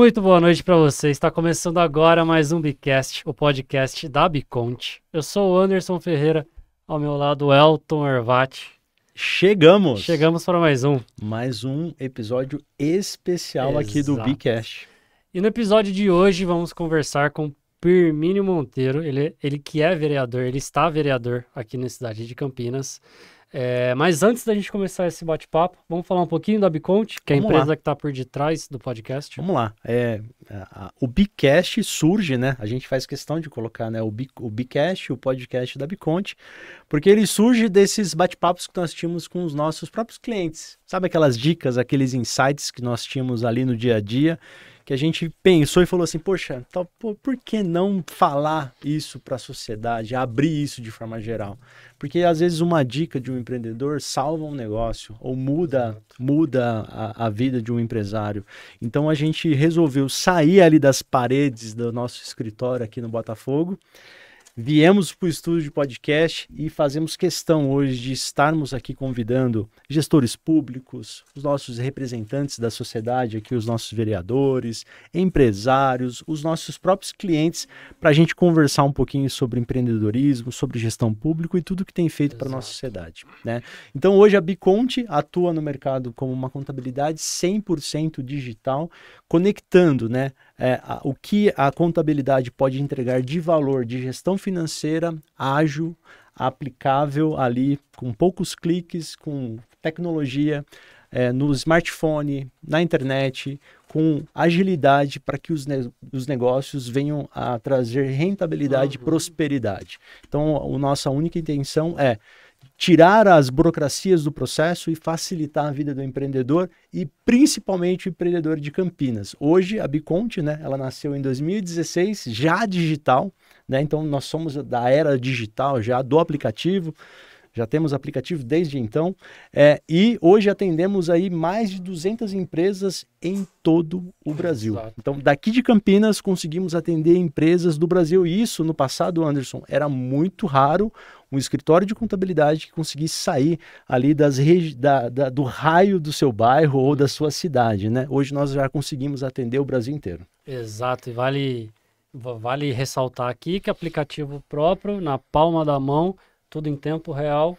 Muito boa noite para você. Está começando agora mais um Bicast, o podcast da Biconte. Eu sou o Anderson Ferreira, ao meu lado o Elton Ervati. Chegamos para mais um. Mais um episódio especial aqui do Bicast. E no episódio de hoje vamos conversar com Pirmínio Monteiro, ele que é vereador, ele está vereador aqui na cidade de Campinas. Mas antes da gente começar esse bate-papo, vamos falar um pouquinho da Biconte, que é a empresa que está por detrás do podcast. Vamos lá. O Bicast surge, né? A gente faz questão de colocar, né, o Bicast, o podcast da Biconte, porque ele surge desses bate-papos que nós tínhamos com os nossos próprios clientes. Sabe aquelas dicas, aqueles insights que nós tínhamos ali no dia a dia, que a gente pensou e falou assim, poxa, por que não falar isso para a sociedade, abrir isso de forma geral? Porque às vezes uma dica de um empreendedor salva um negócio ou muda a vida de um empresário. Então a gente resolveu sair ali das paredes do nosso escritório aqui no Botafogo, viemos para o estúdio de podcast e fazemos questão hoje de estarmos aqui convidando gestores públicos, os nossos representantes da sociedade aqui, os nossos vereadores, empresários, os nossos próprios clientes, para a gente conversar um pouquinho sobre empreendedorismo, sobre gestão pública e tudo que tem feito para a nossa sociedade, né? Então hoje a Biconte atua no mercado como uma contabilidade 100% digital, conectando, né, o que a contabilidade pode entregar de valor de gestão financeira, ágil, aplicável ali com poucos cliques, com tecnologia, no smartphone, na internet, com agilidade para que os negócios venham a trazer rentabilidade e prosperidade. Então, a nossa única intenção é tirar as burocracias do processo e facilitar a vida do empreendedor e principalmente o empreendedor de Campinas. Hoje a Biconte, né, ela nasceu em 2016, já digital, né? Então nós somos da era digital já do aplicativo. Já temos aplicativo desde então, e hoje atendemos aí mais de 200 empresas em todo o Brasil. Exato. Então, daqui de Campinas, conseguimos atender empresas do Brasil. E isso, no passado, Anderson, era muito raro um escritório de contabilidade que conseguisse sair ali do raio do seu bairro ou da sua cidade, né? Hoje nós já conseguimos atender o Brasil inteiro. Exato, e vale ressaltar aqui que aplicativo próprio, na palma da mão, tudo em tempo real,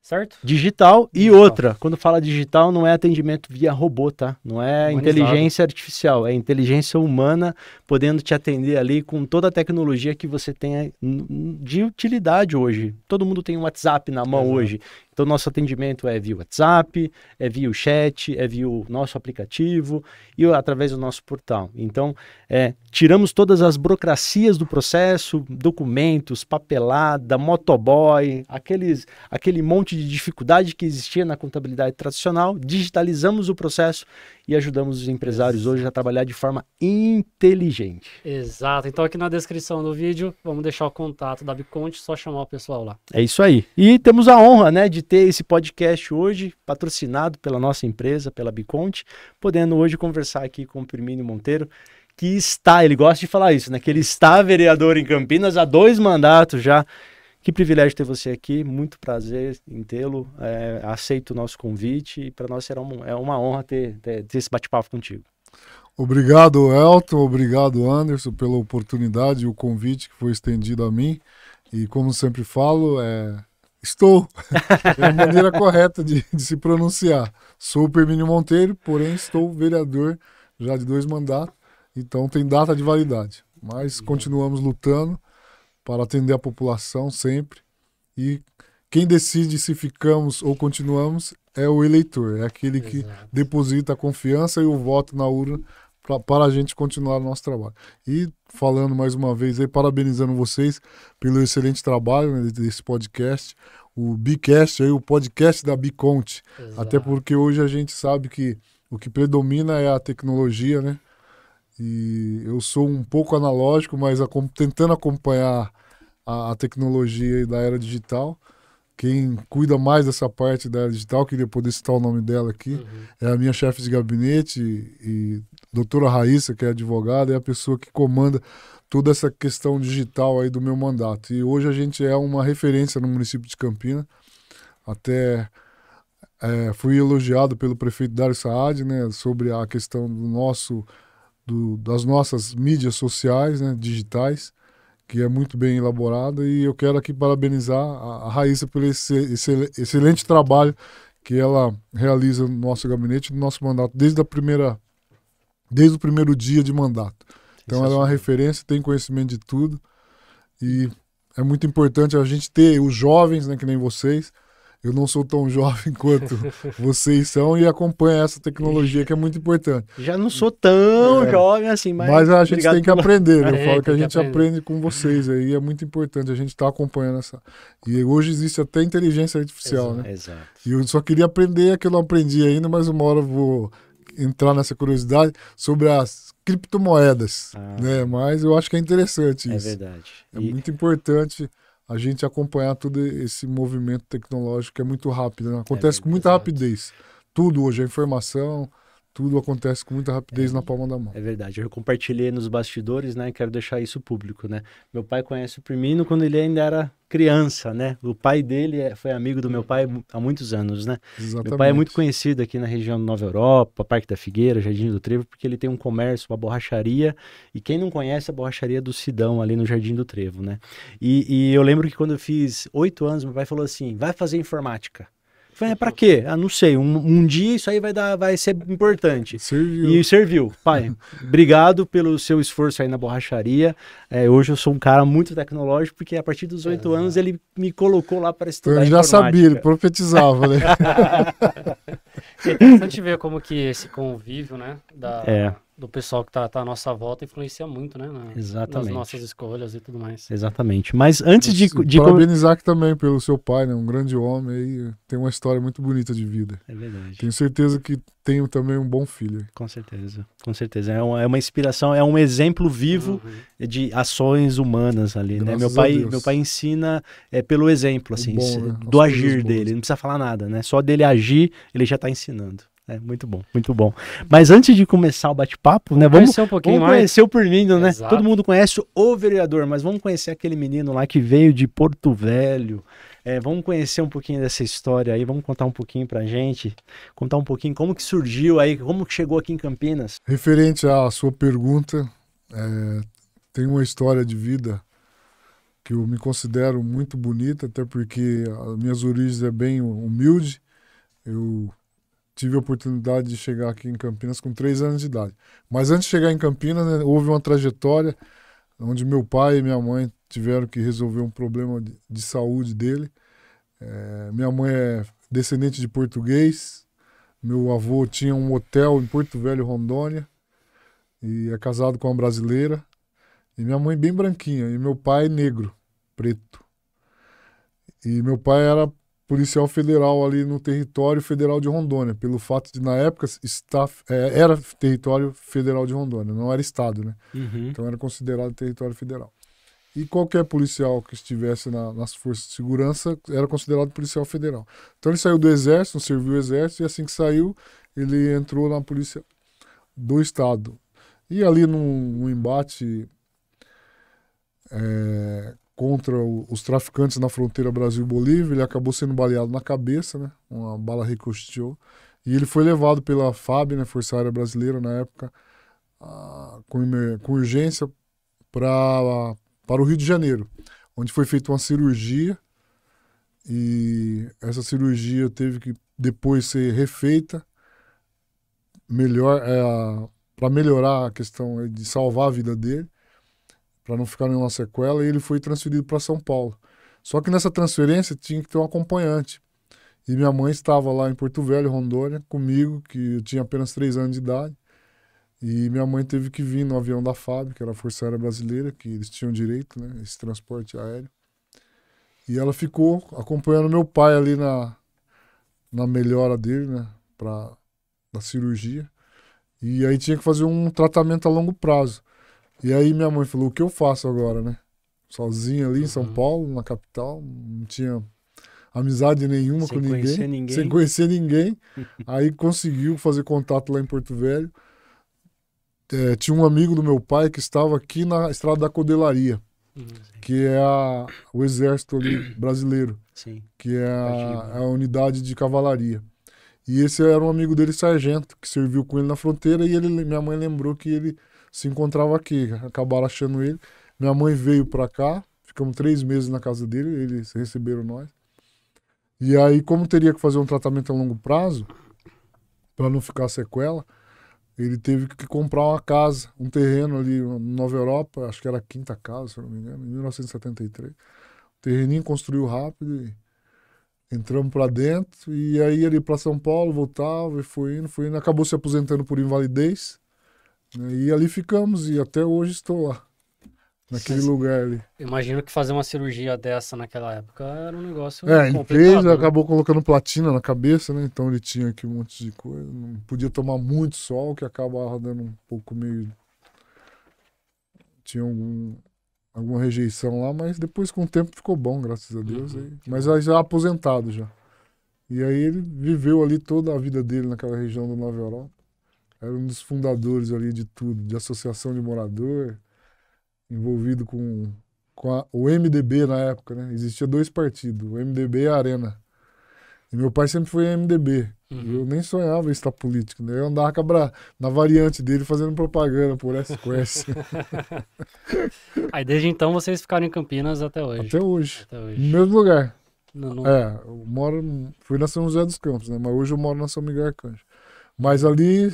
certo? Digital. E outra, quando fala digital, não é atendimento via robô, tá? Não é inteligência artificial, é inteligência humana podendo te atender ali com toda a tecnologia que você tem de utilidade hoje. Todo mundo tem um WhatsApp na mão hoje. Então, nosso atendimento é via WhatsApp, é via o chat, é via o nosso aplicativo e através do nosso portal. Então, tiramos todas as burocracias do processo, documentos, papelada, motoboy, aquele monte de dificuldade que existia na contabilidade tradicional, digitalizamos o processo e ajudamos os empresários hoje a trabalhar de forma inteligente. Exato. Então aqui na descrição do vídeo, vamos deixar o contato da Biconte, só chamar o pessoal lá. É isso aí. E temos a honra, né, de ter esse podcast hoje, patrocinado pela nossa empresa, pela Biconte, podendo hoje conversar aqui com o Pirmínio Monteiro, que ele gosta de falar isso, né, que ele está vereador em Campinas há 2 mandatos já. Que privilégio ter você aqui, muito prazer em tê-lo, aceito o nosso convite e para nós será uma honra ter esse bate-papo contigo. Obrigado, Elton, obrigado, Anderson, pela oportunidade e o convite que foi estendido a mim. E como sempre falo, estou, é a maneira correta de se pronunciar. Sou o Pirmínio Monteiro, porém estou vereador já de 2 mandatos, então tem data de validade. Mas continuamos lutando para atender a população sempre, e quem decide se ficamos ou continuamos é o eleitor, é aquele que deposita a confiança e o voto na urna para a gente continuar o nosso trabalho. E falando mais uma vez, parabenizando vocês pelo excelente trabalho, né, desse podcast, o Bicast, o podcast da Biconte, até porque hoje a gente sabe que o que predomina é a tecnologia, né? E eu sou um pouco analógico, mas tentando acompanhar a tecnologia da era digital. Quem cuida mais dessa parte da era digital, queria poder citar o nome dela aqui, é a minha chefe de gabinete e doutora Raíssa, que é advogada, é a pessoa que comanda toda essa questão digital aí do meu mandato. E hoje a gente é uma referência no município de Campinas. Até fui elogiado pelo prefeito Dário Saad, né, sobre a questão das nossas mídias sociais, né, digitais, que é muito bem elaborada, e eu quero aqui parabenizar a Raíssa pelo excelente trabalho que ela realiza no nosso gabinete, no nosso mandato, desde o primeiro dia de mandato. Então ela é uma referência, tem conhecimento de tudo, e é muito importante a gente ter os jovens, né, que nem vocês. Eu não sou tão jovem quanto vocês são, e acompanho essa tecnologia que é muito importante. Já não sou tão jovem assim, mas a gente tem que aprender, né? Eu falo que a gente aprender. aprende com vocês aí, é muito importante a gente estar acompanhando essa. E hoje existe até inteligência artificial, né? Exato. E eu só queria aprender, que eu não aprendi ainda, mas uma hora eu vou entrar nessa curiosidade sobre as criptomoedas, né? Mas eu acho que é interessante isso. É verdade. É muito importante a gente acompanhar todo esse movimento tecnológico que é muito rápido, né? Acontece com muita rapidez. Tudo hoje, a informação, tudo acontece com muita rapidez na palma da mão. É verdade. Eu compartilhei nos bastidores, né? Quero deixar isso público, né? Meu pai conhece o Firmino quando ele ainda era criança, né? O pai dele foi amigo do meu pai há muitos anos, né? Exatamente. Meu pai é muito conhecido aqui na região de Nova Europa, Parque da Figueira, Jardim do Trevo, porque ele tem um comércio, uma borracharia, e quem não conhece a borracharia do Sidão, ali no Jardim do Trevo, né? E eu lembro que quando eu fiz 8 anos, meu pai falou assim, vai fazer informática. Eu falei, pra quê? Ah, não sei, um dia isso aí vai ser importante. Serviu. E serviu. Pai, obrigado pelo seu esforço aí na borracharia. Hoje eu sou um cara muito tecnológico, porque a partir dos 8 anos ele me colocou lá para estudar então ele já informática. sabia, ele profetizava, né? É interessante ver como que esse convívio, né, do pessoal que tá à nossa volta influencia muito, né, nas nossas escolhas e tudo mais. Exatamente. Mas antes de parabenizar aqui também pelo seu pai, né, um grande homem aí, tem uma história muito bonita de vida. É verdade. Tenho certeza que tenho também um bom filho. Com certeza, com certeza. É uma inspiração, é um exemplo vivo de ações humanas ali, né? Meu pai ensina pelo exemplo, assim, né? do agir dele. Não precisa falar nada, né? Só dele agir, ele já está ensinando. É muito bom, muito bom. Mas antes de começar o bate-papo, né? Vamos conhecer o Firmino, né? Exato. Todo mundo conhece o vereador, mas vamos conhecer aquele menino lá que veio de Porto Velho. Vamos conhecer um pouquinho dessa história aí, vamos contar um pouquinho pra gente, contar um pouquinho como que surgiu aí, como que chegou aqui em Campinas. Referente à sua pergunta, tem uma história de vida que eu me considero muito bonita, até porque as minhas origens é bem humilde. Eu tive a oportunidade de chegar aqui em Campinas com 3 anos de idade. Mas antes de chegar em Campinas, né, houve uma trajetória onde meu pai e minha mãe tiveram que resolver um problema de saúde dele. Minha mãe é descendente de português, meu avô tinha um hotel em Porto Velho, Rondônia, e é casado com uma brasileira, e minha mãe bem branquinha, e meu pai negro, preto. E meu pai era policial federal ali no território federal de Rondônia, pelo fato de, na época, era território federal de Rondônia, não era estado, né? Então era considerado território federal. E qualquer policial que estivesse nas forças de segurança era considerado policial federal. Então ele saiu do exército, serviu o exército, e assim que saiu, ele entrou na polícia do estado. E ali num embate contra os traficantes na fronteira Brasil-Bolívia, ele acabou sendo baleado na cabeça, né? Uma bala ricocheteou. E ele foi levado pela FAB, né? Força Aérea Brasileira, na época, com urgência para o Rio de Janeiro, onde foi feita uma cirurgia, e essa cirurgia teve que depois ser refeita para melhorar a questão de salvar a vida dele, para não ficar nenhuma sequela, e ele foi transferido para São Paulo. Só que nessa transferência tinha que ter um acompanhante. E minha mãe estava lá em Porto Velho, Rondônia, comigo, que eu tinha apenas 3 anos de idade. E minha mãe teve que vir no avião da FAB, que era a Força Aérea Brasileira, que eles tinham direito, né, esse transporte aéreo. E ela ficou acompanhando meu pai ali na melhora dele, né, da cirurgia. E aí tinha que fazer um tratamento a longo prazo. E aí minha mãe falou, o que eu faço agora, né? Sozinha ali em São Paulo, na capital, não tinha amizade nenhuma com ninguém, sem conhecer ninguém. Aí conseguiu fazer contato lá em Porto Velho. Tinha um amigo do meu pai que estava aqui na Estrada da Codelaria, que é o exército ali brasileiro, que é a unidade de cavalaria. E esse era um amigo dele, sargento, que serviu com ele na fronteira, e minha mãe lembrou que ele se encontrava aqui. Acabaram achando ele. Minha mãe veio pra cá, ficamos 3 meses na casa dele, eles receberam nós. E aí, como teria que fazer um tratamento a longo prazo, para não ficar sequela, ele teve que comprar uma casa, um terreno ali em Nova Europa, acho que era a quinta casa, se eu não me engano, em 1973. O terreninho construiu rápido e entramos para dentro. E aí ele para São Paulo, voltava e foi indo, acabou se aposentando por invalidez. Né? E ali ficamos e até hoje estou lá, naquele lugar ali. Imagino que fazer uma cirurgia dessa naquela época era um negócio Ele complicado, fez, né? acabou colocando platina na cabeça, né? Então ele tinha aqui um monte de coisa. Não podia tomar muito sol, que acabava dando um pouco meio... Tinha alguma rejeição lá, mas depois com o tempo ficou bom, graças a Deus. Mas aí já aposentado já. E aí ele viveu ali toda a vida dele naquela região do Nova Europa. Era um dos fundadores ali de tudo, de associação de morador, envolvido com o MDB na época, né? Existia 2 partidos, o MDB e a Arena. E meu pai sempre foi MDB. Eu nem sonhava em estar político, né? Eu andava na variante dele fazendo propaganda por S-Quest. Aí desde então vocês ficaram em Campinas até hoje. Até hoje. Até hoje. No mesmo lugar. Não... Fui na São José dos Campos, né? Mas hoje eu moro na São Miguel Arcanjo. Mas ali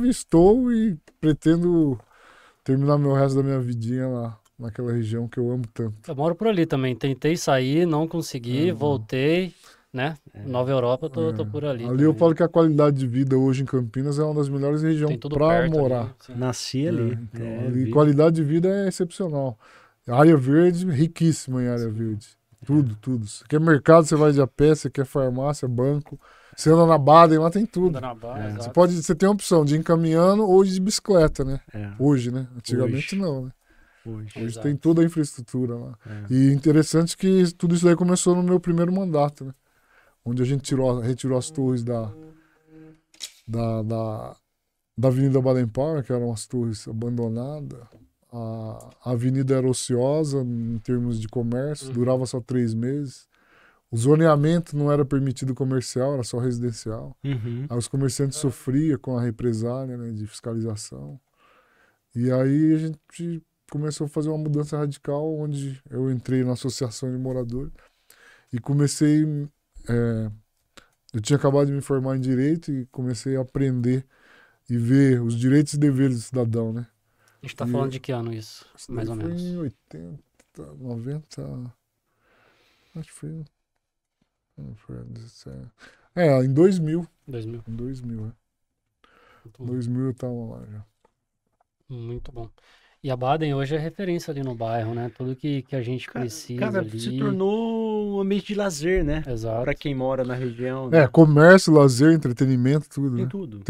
estou e pretendo terminar meu resto da minha vidinha lá, naquela região que eu amo tanto. Eu moro por ali também. Tentei sair, não consegui, voltei, né? Nova Europa, tô por ali. Ali também. eu falo que a qualidade de vida hoje em Campinas é uma das melhores regiões para morar. Ali, Nasci ali. Então, ali qualidade de vida é excepcional. Área verde, riquíssima em área verde. Tudo. Você quer mercado, você vai de a pé, você quer farmácia, banco. Você anda na Baden, lá tem tudo. Você tem a opção de ir caminhando ou de bicicleta, né? Hoje, né? Antigamente não, né? Hoje tem toda a infraestrutura lá. E interessante que tudo isso aí começou no meu primeiro mandato, né? Onde a gente retirou as torres da Avenida Baden-Powell, que eram as torres abandonadas. A avenida era ociosa em termos de comércio, durava só 3 meses. O zoneamento não era permitido comercial, era só residencial. Aí os comerciantes sofriam com a represália, né, de fiscalização. E aí a gente começou a fazer uma mudança radical, onde eu entrei na associação de moradores e comecei... eu tinha acabado de me formar em Direito e comecei a aprender e ver os direitos e deveres do cidadão, né? A gente tá falando de que ano isso, mais ou menos? Foi em 80, 90... Acho que foi... em 2000. 2000. Em 2000, Em 2000 eu tava lá já. Muito bom. E a Baden hoje é referência ali no bairro, né? Tudo que a gente precisa ali. Se tornou um ambiente de lazer, né? Exato. Pra quem mora na região. Né? Comércio, lazer, entretenimento, tudo, Tem né? tudo.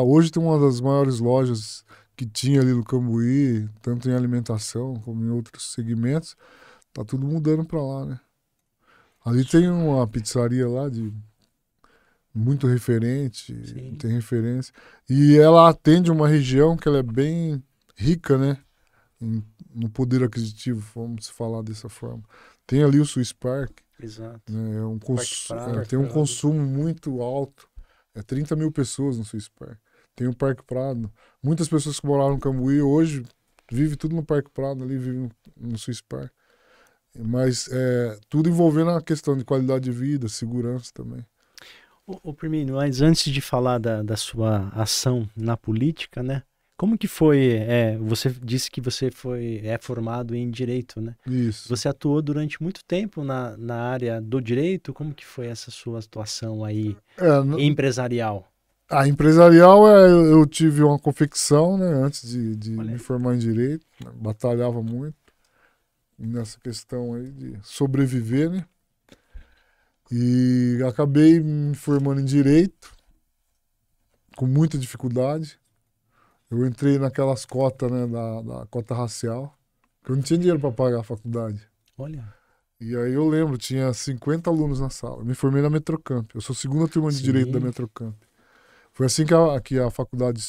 Hoje tem uma das maiores lojas que tinha ali no Cambuí, tanto em alimentação como em outros segmentos. Tá tudo mudando pra lá, né? Ali tem uma pizzaria lá muito referente, tem referência. E ela atende uma região que ela é bem rica, né? No poder aquisitivo, vamos falar dessa forma. Tem ali o Swiss Park. Exato. Né? Tem um consumo muito alto. 30 mil pessoas no Swiss Park. Tem o Parque Prado. Muitas pessoas que moraram no Cambuí hoje vivem tudo no Parque Prado, ali vivem no Swiss Park. Mas tudo envolvendo a questão de qualidade de vida, segurança também. Ô Pirmínio, mas antes de falar da sua ação na política, né? Como que foi? Você disse que você é formado em Direito, né? Isso. Você atuou durante muito tempo na área do Direito. Como que foi essa sua atuação aí empresarial? A empresarial, eu tive uma confecção, né? Antes de me formar em Direito. Né, batalhava muito nessa questão aí de sobreviver, né? E acabei me formando em Direito com muita dificuldade. Eu entrei naquelas cotas, né, da cota racial, que eu não tinha dinheiro para pagar a faculdade. Olha. E aí eu lembro, tinha 50 alunos na sala. Eu me formei na Metrocamp. Eu sou a segunda turma de Direito da Metrocamp. Foi assim que a faculdade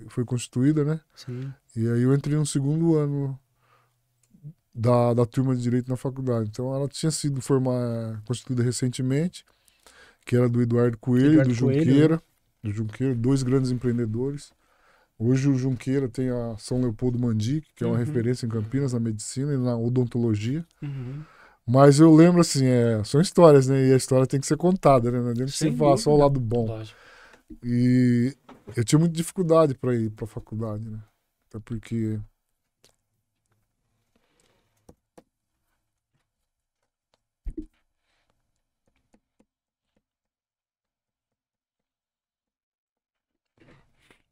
foi constituída, né? Sim. E aí eu entrei no segundo ano da turma de Direito na faculdade. Então ela tinha sido constituída recentemente, que era do Eduardo Coelho e do Junqueira. Do Junqueira, 2 grandes empreendedores. Hoje o Junqueira tem a São Leopoldo Mandic, que é uma referência em Campinas na medicina e na odontologia. Mas eu lembro assim, são histórias, né? E a história tem que ser contada, né? Não adianta você falar só o lado bom. Lógico. E eu tinha muita dificuldade para ir para a faculdade, né? Até porque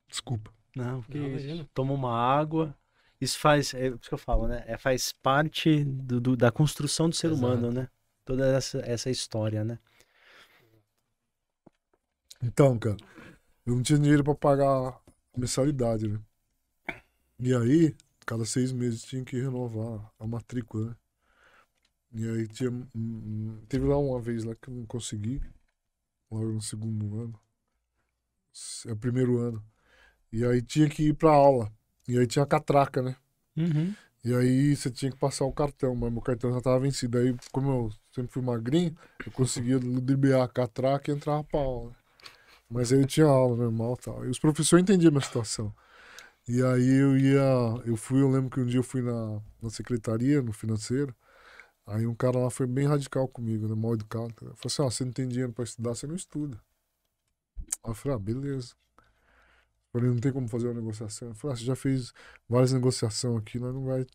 desculpa. Não, que Não, isso. imagina. Toma uma água. Isso faz, é isso que eu falo, né? Faz parte da construção do ser humano, Exato. né? Toda essa história, né? Então, cara, eu não tinha dinheiro para pagar a mensalidade, né? E aí, cada 6 meses tinha que renovar a matrícula, né? E aí teve lá uma vez lá que eu não consegui, logo no segundo ano, é o primeiro ano. E aí tinha que ir pra aula. E aí tinha a catraca, né? E aí você tinha que passar o cartão, mas meu cartão já tava vencido. Aí, como eu sempre fui magrinho, eu conseguia ludibriar a catraca e entrava pra aula. Mas aí eu tinha aula normal e tal. E os professores entendiam a minha situação. E aí eu lembro que um dia eu fui na secretaria, no financeiro. Aí um cara lá foi bem radical comigo, né? Mal educado. Falou assim, você não tem dinheiro pra estudar, você não estuda. Aí eu falei, beleza. Falei, não tem como fazer uma negociação. Eu falei, você já fez várias negociações aqui, nós não vai.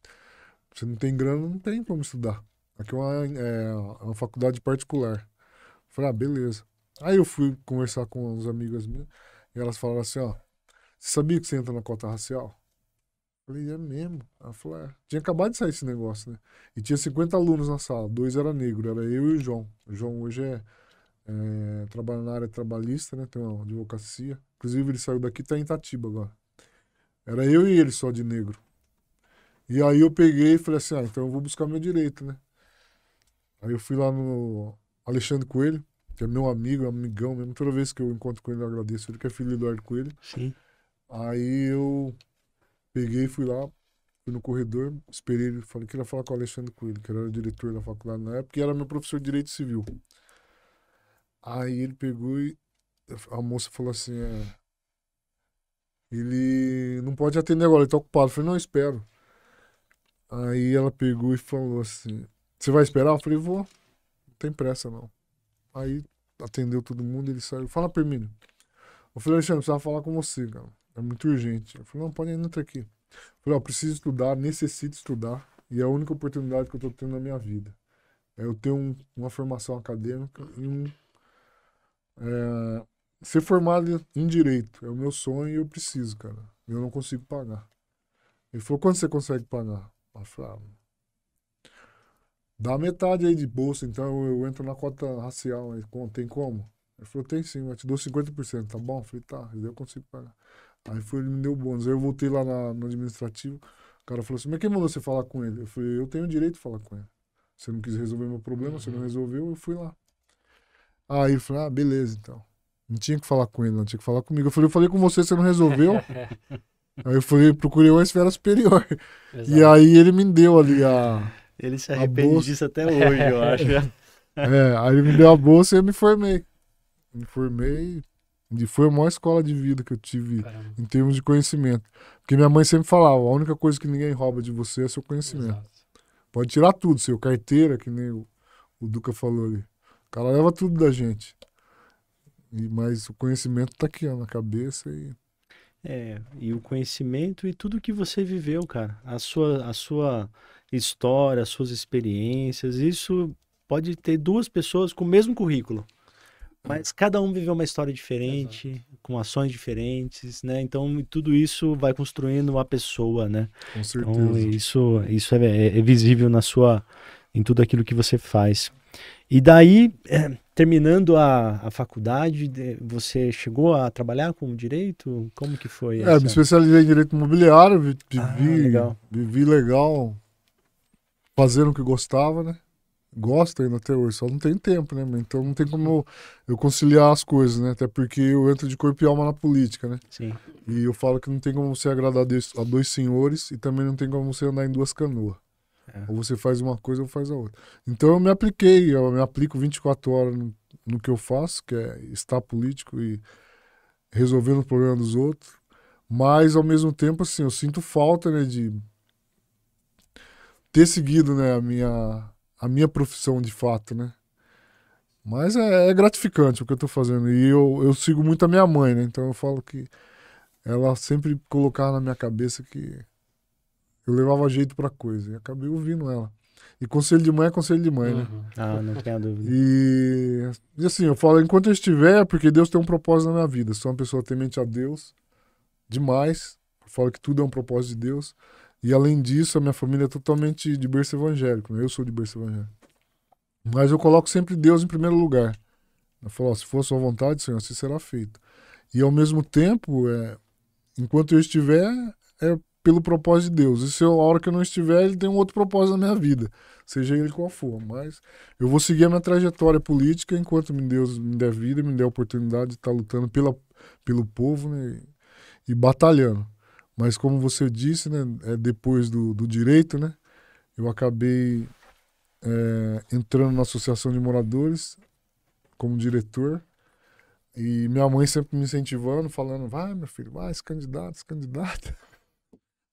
Você não tem grana, não tem como estudar. Aqui é uma faculdade particular. Eu falei, beleza. Aí eu fui conversar com uns amigas minhas, e elas falaram assim, você sabia que você entra na cota racial? Eu falei, é mesmo? Ela falou, tinha acabado de sair esse negócio, né? E tinha 50 alunos na sala, 2 eram negros, era eu e o João. O João hoje trabalha na área trabalhista, né? Tem uma advocacia. Inclusive ele saiu daqui e tá em Itatiba agora. Era eu e ele só de negro. E aí eu peguei e falei assim, então eu vou buscar meu direito, né? Aí eu fui lá no Alexandre Coelho, que é meu amigo, amigão mesmo. Toda vez que eu encontro com ele, eu agradeço ele, que é filho do Eduardo Coelho. Sim. Aí eu peguei, fui lá, fui no corredor, esperei ele, falei que ia falar com o Alexandre Coelho, que era o diretor da faculdade na época, e era meu professor de Direito Civil. Aí ele pegou e a moça falou assim, ele não pode atender agora, ele tá ocupado. Eu falei, não, eu espero. Aí ela pegou e falou assim, você vai esperar? Eu falei, vou, não tem pressa não. Aí atendeu todo mundo, ele saiu, fala Permínio. Eu falei, Alexandre, precisava falar com você, cara, é muito urgente. Eu falei, não, pode entrar aqui. Eu falei, preciso estudar, necessito estudar, e é a única oportunidade que eu tô tendo na minha vida. Eu tenho uma formação acadêmica e ser formado em direito é o meu sonho e eu preciso, cara. Eu não consigo pagar. Ele falou, quanto você consegue pagar? Eu falei, dá metade aí de bolsa, então eu entro na cota racial. Aí, tem como? Ele falou, tem sim, eu te dou 50%, tá bom? Eu falei, tá, eu consigo pagar. Aí ele me deu bônus. Aí eu voltei lá no administrativo, o cara falou assim, mas quem mandou você falar com ele? Eu falei, eu tenho o direito de falar com ele. Você não quis resolver meu problema, você não resolveu, eu fui lá. Aí ele falou, beleza, então. Não tinha que falar com ele, não tinha que falar comigo. Eu falei com você não resolveu. Aí eu procurei uma esfera superior. Exato. E aí ele me deu ali Ele se a arrepende bolsa. disso até hoje, eu acho. Aí ele me deu a bolsa e eu me formei. Me formei e foi a maior escola de vida que eu tive. Caramba. Em termos de conhecimento. Porque minha mãe sempre falava, a única coisa que ninguém rouba de você é seu conhecimento. Exato. Pode tirar tudo, seu carteira, que nem o Duca falou ali. O cara leva tudo da gente. Mas o conhecimento tá aqui, na cabeça e... E o conhecimento e tudo que você viveu, cara. A sua história, as suas experiências, isso pode ter duas pessoas com o mesmo currículo. Mas cada um viveu uma história diferente, com ações diferentes, né? Então, tudo isso vai construindo uma pessoa, né? Com certeza. Então, isso é visível em tudo aquilo que você faz. E daí, terminando a faculdade, você chegou a trabalhar com direito? Como que foi? Me especializei em direito imobiliário, vivi legal, fazendo o que gostava, né? Gosto ainda até hoje, só não tem tempo, né? Então não tem como eu conciliar as coisas, né? Até porque eu entro de corpo e alma na política, né? Sim. E eu falo que não tem como você agradar a dois senhores e também não tem como você andar em duas canoas. Ou você faz uma coisa ou faz a outra. Então eu me aplico 24 horas no que eu faço, que é estar político e resolvendo o problema dos outros. Mas, ao mesmo tempo, assim, eu sinto falta, né, de ter seguido, né, a minha profissão de fato, né? Mas é gratificante o que eu tô fazendo. E eu sigo muito a minha mãe, né? Então eu falo que ela sempre colocava na minha cabeça que eu levava jeito pra coisa. E acabei ouvindo ela. E conselho de mãe é conselho de mãe, né? Uhum. Ah, não tenho dúvida. E assim, eu falo, enquanto eu estiver, é porque Deus tem um propósito na minha vida. Sou uma pessoa temente a Deus demais. Eu falo que tudo é um propósito de Deus. E além disso, a minha família é totalmente de berço evangélico, né? Eu sou de berço evangélico. Mas eu coloco sempre Deus em primeiro lugar. Eu falo, ó, se for a sua vontade, Senhor, assim será feito. E ao mesmo tempo, enquanto eu estiver, é pelo propósito de Deus. E se a hora que eu não estiver, ele tem um outro propósito na minha vida, seja ele qual for. Mas eu vou seguir a minha trajetória política enquanto Deus me der vida, me der a oportunidade de estar lutando pelo povo, né, e batalhando. Mas como você disse, né, depois do direito, né, eu acabei entrando na Associação de Moradores como diretor. E minha mãe sempre me incentivando, falando, vai, meu filho, vai, se candidata, se candidata.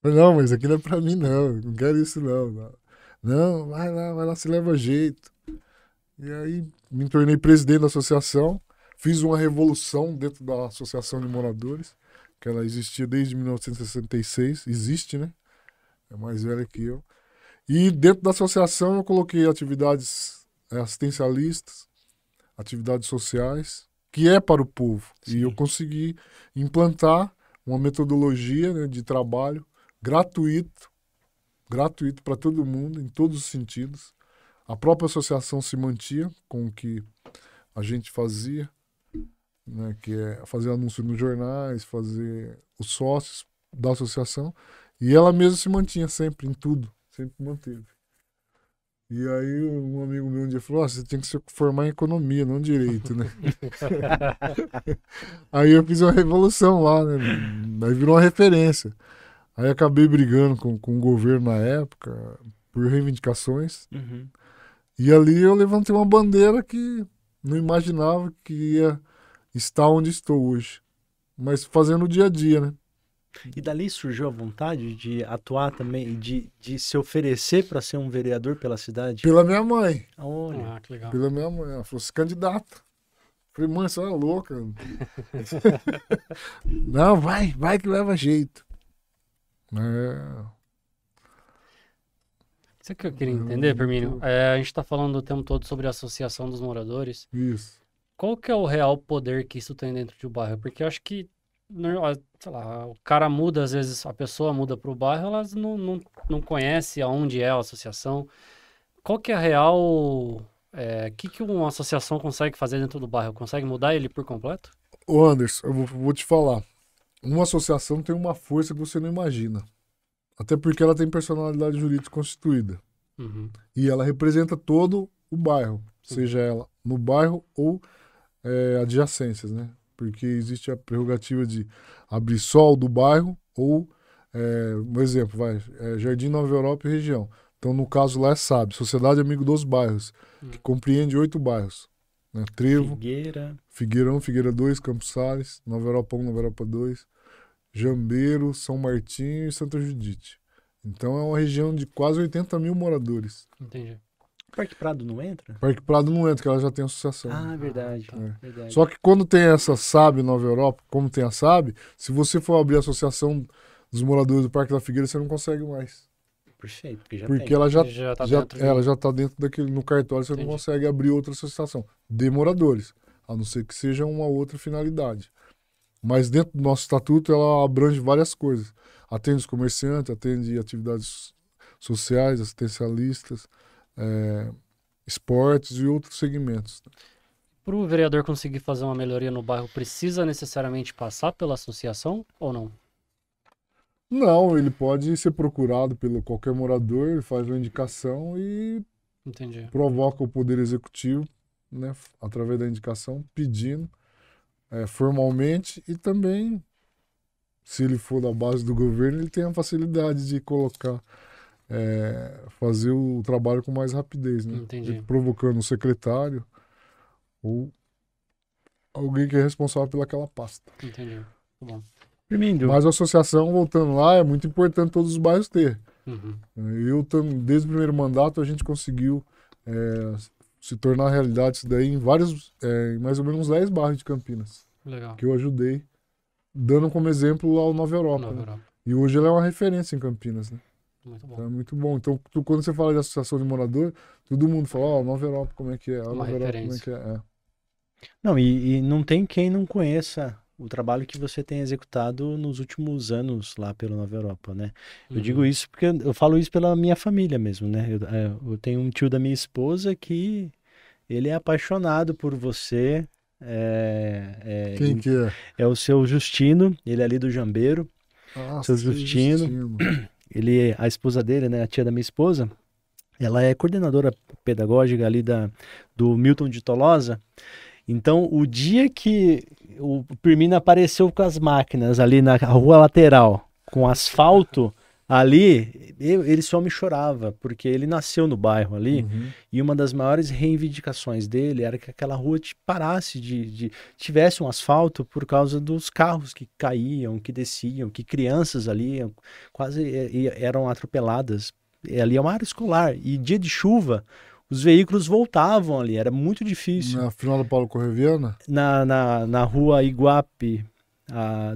Eu, não, mas aquilo é pra mim, não quero isso, não. Não, não, vai lá, se leva jeito. E aí me tornei presidente da associação, fiz uma revolução dentro da Associação de Moradores, que ela existia desde 1966, existe, né? É mais velha que eu. E dentro da associação eu coloquei atividades assistencialistas, atividades sociais, que é para o povo. Sim. E eu consegui implantar uma metodologia, né, de trabalho gratuito para todo mundo, em todos os sentidos. A própria associação se mantinha com o que a gente fazia, né, que é fazer anúncio nos jornais, fazer os sócios da associação, e ela mesma se mantinha sempre em tudo, sempre manteve. E aí um amigo meu um dia falou, você tem que se formar em economia, não direito, né? Aí eu fiz uma revolução lá, né? Aí virou uma referência. Aí acabei brigando com o governo na época, por reivindicações. Uhum. E ali eu levantei uma bandeira que não imaginava que ia estar onde estou hoje. Mas fazendo o dia a dia, né? E dali surgiu a vontade de atuar também, de se oferecer para ser um vereador pela cidade? Pela minha mãe. Olha, Que legal. Pela minha mãe. Ela falou, se candidata. Falei, mãe, você é louca. Não, vai que leva jeito. Isso que eu queria entender, Firmino. A gente está falando o tempo todo sobre a associação dos moradores. Isso. Qual que é o real poder que isso tem dentro de um bairro? Porque eu acho que, sei lá, o cara muda, às vezes a pessoa muda para o bairro, elas não conhece aonde é a associação. Qual que é a real... que uma associação consegue fazer dentro do bairro? Consegue mudar ele por completo? Ô Anderson, eu vou te falar. Uma associação tem uma força que você não imagina. Até porque ela tem personalidade jurídica constituída. Uhum. E ela representa todo o bairro, seja ela no bairro ou adjacências, né? Porque existe a prerrogativa de abrir só o do bairro ou, um exemplo, Jardim Nova Europa e região. Então, no caso lá é SAB, Sociedade Amigo dos Bairros, que compreende 8 bairros. Né? Trevo, Figueirão, Figueira 2, Campos Sales, Nova Europa 1, Nova Europa 2, Jambeiro, São Martinho e Santa Judite. Então é uma região de quase 80 mil moradores. Entendi. Parque Prado não entra? Parque Prado não entra, porque ela já tem associação. Ah, verdade. tá. Verdade. Só que quando tem essa SAB Nova Europa, como tem a SAB, se você for abrir a associação dos moradores do Parque da Figueira, você não consegue mais. Perfeito, porque já Porque tem. ela já tá ela já está dentro daquele, no cartório, você Entendi. não consegue abrir outra associação de moradores, a não ser que seja uma outra finalidade. Mas dentro do nosso estatuto, ela abrange várias coisas. Atende os comerciantes, atende atividades sociais, assistencialistas, esportes e outros segmentos. Para o vereador conseguir fazer uma melhoria no bairro, precisa necessariamente passar pela associação ou não? Não, ele pode ser procurado pelo qualquer morador, ele faz uma indicação e Entendi. provoca o Poder Executivo, né, através da indicação, pedindo formalmente, e também, se ele for da base do governo, ele tem a facilidade de colocar, fazer o trabalho com mais rapidez, né? Entendi. Provocando um secretário ou alguém que é responsável pelaquela pasta. Entendi. Tá bom. Firmino. Mas a associação, voltando lá, é muito importante todos os bairros ter. Uhum. Desde o primeiro mandato, a gente conseguiu se tornar realidade isso daí em mais ou menos uns 10 bairros de Campinas, Legal. que eu ajudei, dando como exemplo ao Nova Europa. Nova né? Europa. E hoje ele é uma referência em Campinas, né? Muito bom. Então é muito bom. Então, quando você fala de associação de morador, todo mundo fala, ó, Nova Europa, como é que é? Uma Nova Europa, como é referência. que é? Não, e não tem quem não conheça o trabalho que você tem executado nos últimos anos lá pela Nova Europa, né? Eu digo isso porque eu falo isso pela minha família mesmo, né? Eu tenho um tio da minha esposa que ele é apaixonado por você. Quem que é? É o seu Justino, ele é ali do Jambeiro. Nossa, Seu Justino. A esposa dele, né? A tia da minha esposa, ela é coordenadora pedagógica ali do Milton de Tolosa. Então, o dia que o Firmino apareceu com as máquinas ali na rua lateral, com asfalto ali, esse homem chorava, porque ele nasceu no bairro ali, e uma das maiores reivindicações dele era que aquela rua parasse tivesse um asfalto por causa dos carros que caíam, que desciam, que crianças ali quase eram atropeladas. Ali é uma área escolar, e dia de chuva, os veículos voltavam ali, era muito difícil. Na final da Paulo Correviana? Na rua Iguape,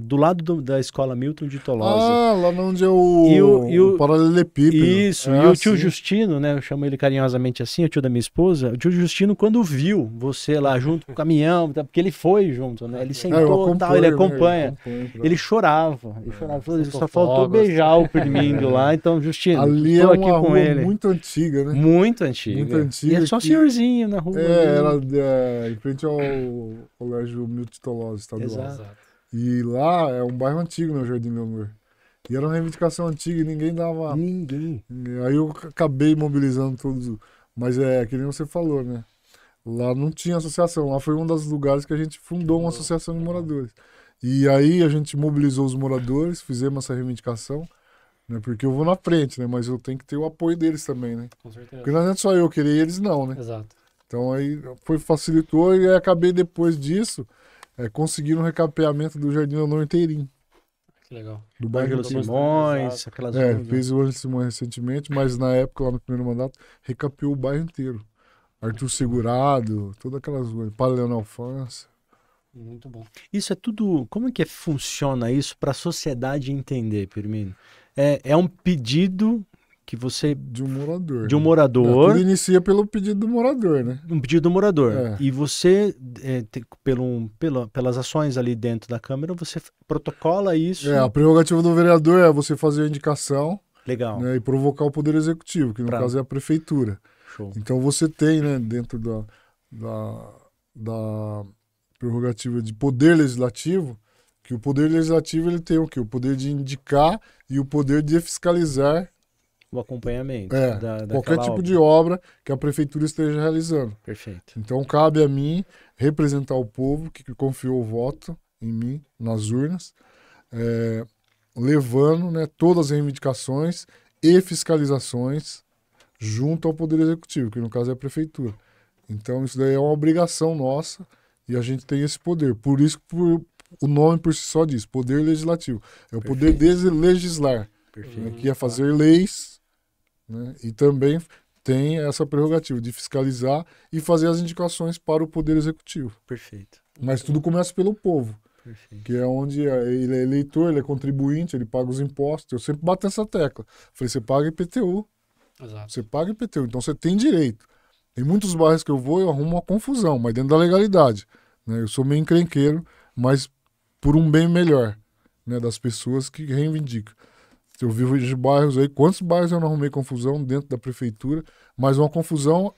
do lado da escola Milton de Tolosa. Ah, lá onde é o paralelepípedo. Isso, e o tio Justino, né, eu chamo ele carinhosamente assim, o tio da minha esposa, o tio Justino, quando viu você lá junto com o caminhão, porque ele foi junto, né, ele sentou e tal, ele acompanha. Ele chorava, falou, só faltou beijar o Firmino lá, então, Justino, ali estou é aqui uma com rua ele. muito antiga, né? Muito antiga. Muito antiga. E é só senhorzinho na rua. Era em frente ao colégio Milton de Tolosa, estadual. Exato. E lá é um bairro antigo, no Jardim Leonor. E era uma reivindicação antiga e ninguém dava... Ninguém. Aí eu acabei mobilizando todos. Mas que nem você falou, né? Lá não tinha associação. Lá foi um dos lugares que a gente fundou uma associação de moradores. E aí a gente mobilizou os moradores, fizemos essa reivindicação, né? Porque eu vou na frente, né? Mas eu tenho que ter o apoio deles também, né? Com certeza. Porque não adianta só eu querer e eles não, né? Exato. Então aí facilitou e aí acabei depois disso conseguindo um recapeamento do Jardim Leonor inteirinho. Que legal. Do bairro Ângelo Simões, aquelas ruas. Fez o Ângelo Simões recentemente, mas na época, lá no primeiro mandato, recapeou o bairro inteiro. Arthur Segurado, todas aquelas ruas. Padre Leonel Alfonso. Muito bom. Isso é tudo. Como é que funciona isso para a sociedade entender, Firmino? É um pedido que você. De um morador. De um morador. Tudo inicia pelo pedido do morador, né? Um pedido do morador. É. E você, pelas ações ali dentro da Câmara, você protocola isso. A prerrogativa do vereador é você fazer a indicação. Legal. Né, e provocar o Poder Executivo, que no caso é a Prefeitura. Show. Então você tem, né, dentro da prerrogativa de Poder Legislativo, que o Poder Legislativo ele tem o quê? O poder de indicar e o poder de fiscalizar o acompanhamento. Qualquer tipo de obra que a Prefeitura esteja realizando. Perfeito. Então cabe a mim representar o povo que confiou o voto em mim, nas urnas, levando, né, todas as reivindicações e fiscalizações junto ao Poder Executivo, que no caso é a Prefeitura. Então isso daí é uma obrigação nossa e a gente tem esse poder. Por isso que o nome por si só diz, Poder Legislativo. É o poder de legislar, né, que é fazer leis, né, e também tem essa prerrogativa de fiscalizar e fazer as indicações para o Poder Executivo. Perfeito. Mas tudo começa pelo povo. Perfeito. Que é onde ele é eleitor, ele é contribuinte, ele paga os impostos. Eu sempre bato nessa tecla. Falei, você paga IPTU. Exato. Você paga IPTU, então você tem direito. Em muitos bairros que eu vou, eu arrumo uma confusão, mas dentro da legalidade. Né? Eu sou meio encrenqueiro, mas por um bem melhor, né, das pessoas que reivindicam. Eu vivo de bairros aí, quantos bairros eu não arrumei confusão dentro da prefeitura, mas uma confusão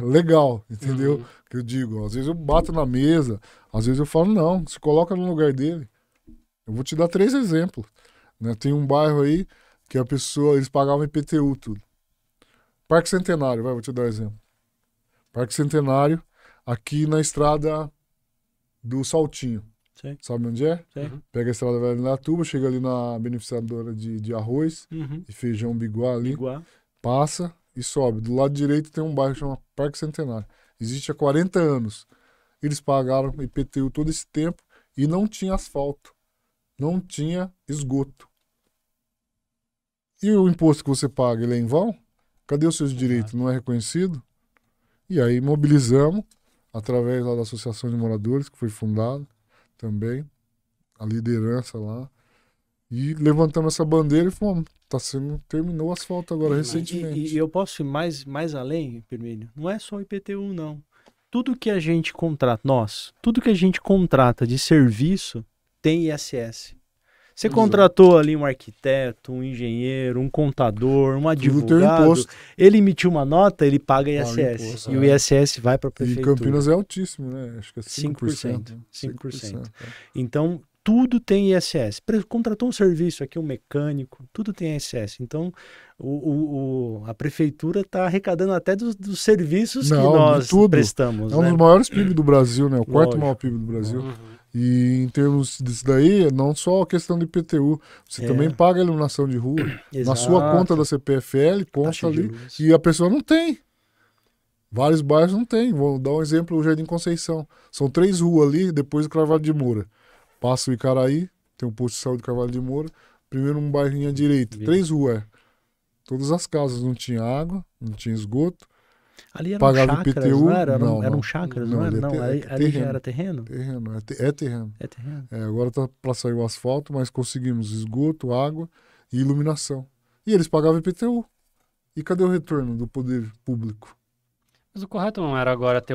legal, entendeu? Que eu digo, às vezes eu bato na mesa, às vezes eu falo, não, se coloca no lugar dele. Eu vou te dar 3 exemplos. Né? Tem um bairro aí que a pessoa, eles pagavam IPTU tudo. Parque Centenário, vou te dar um exemplo. Parque Centenário, aqui na estrada do Saltinho. Sim. Sabe onde é? Sim. Pega a estrada velha da Tuba, chega ali na beneficiadora de arroz e feijão biguá ali, passa e sobe. Do lado direito tem um bairro chamado Parque Centenário. Existe há 40 anos. Eles pagaram IPTU todo esse tempo e não tinha asfalto. não tinha esgoto. E o imposto que você paga, ele é em vão? Cadê os seus direitos? Não é reconhecido? E aí mobilizamos, através lá da Associação de Moradores, que foi fundada também, a liderança lá, e levantamos essa bandeira e fomos. Terminou o asfalto agora, recentemente. E eu posso ir mais além, Firmino? Não é só o IPTU, não. Tudo que a gente contrata, tudo que a gente contrata de serviço tem ISS. Você contratou ali um arquiteto, um engenheiro, um contador, um advogado, ele emitiu uma nota, ele paga ISS. E o ISS vai para a prefeitura. E Campinas é altíssimo, né? Acho que é 5%. 5%. Então, tudo tem ISS. Contratou um serviço aqui, um mecânico, tudo tem ISS. Então, a prefeitura está arrecadando até dos serviços que nós prestamos. É um dos maiores PIB do Brasil, né? O quarto maior PIB do Brasil. E em termos disso daí, não só a questão do IPTU, você também paga a iluminação de rua. Exato. Na sua conta da CPFL, consta ali, e a pessoa não tem. Vários bairros não tem. Vou dar um exemplo, o Jardim Conceição. São 3 ruas ali, depois do Carvalho de Moura. Passa o Icaraí, tem um posto de saúde do Carvalho de Moura, primeiro um bairrinho à direita. 3 ruas. Todas as casas não tinha água, não tinha esgoto. Ali eram pagava chácaras, IPTU, não era? Eram chácaras, não era? Não, ali já era terreno? É terreno. É terreno. Agora tá para sair o asfalto, mas conseguimos esgoto, água e iluminação. E eles pagavam IPTU. E cadê o retorno do poder público? Mas o correto não era agora ter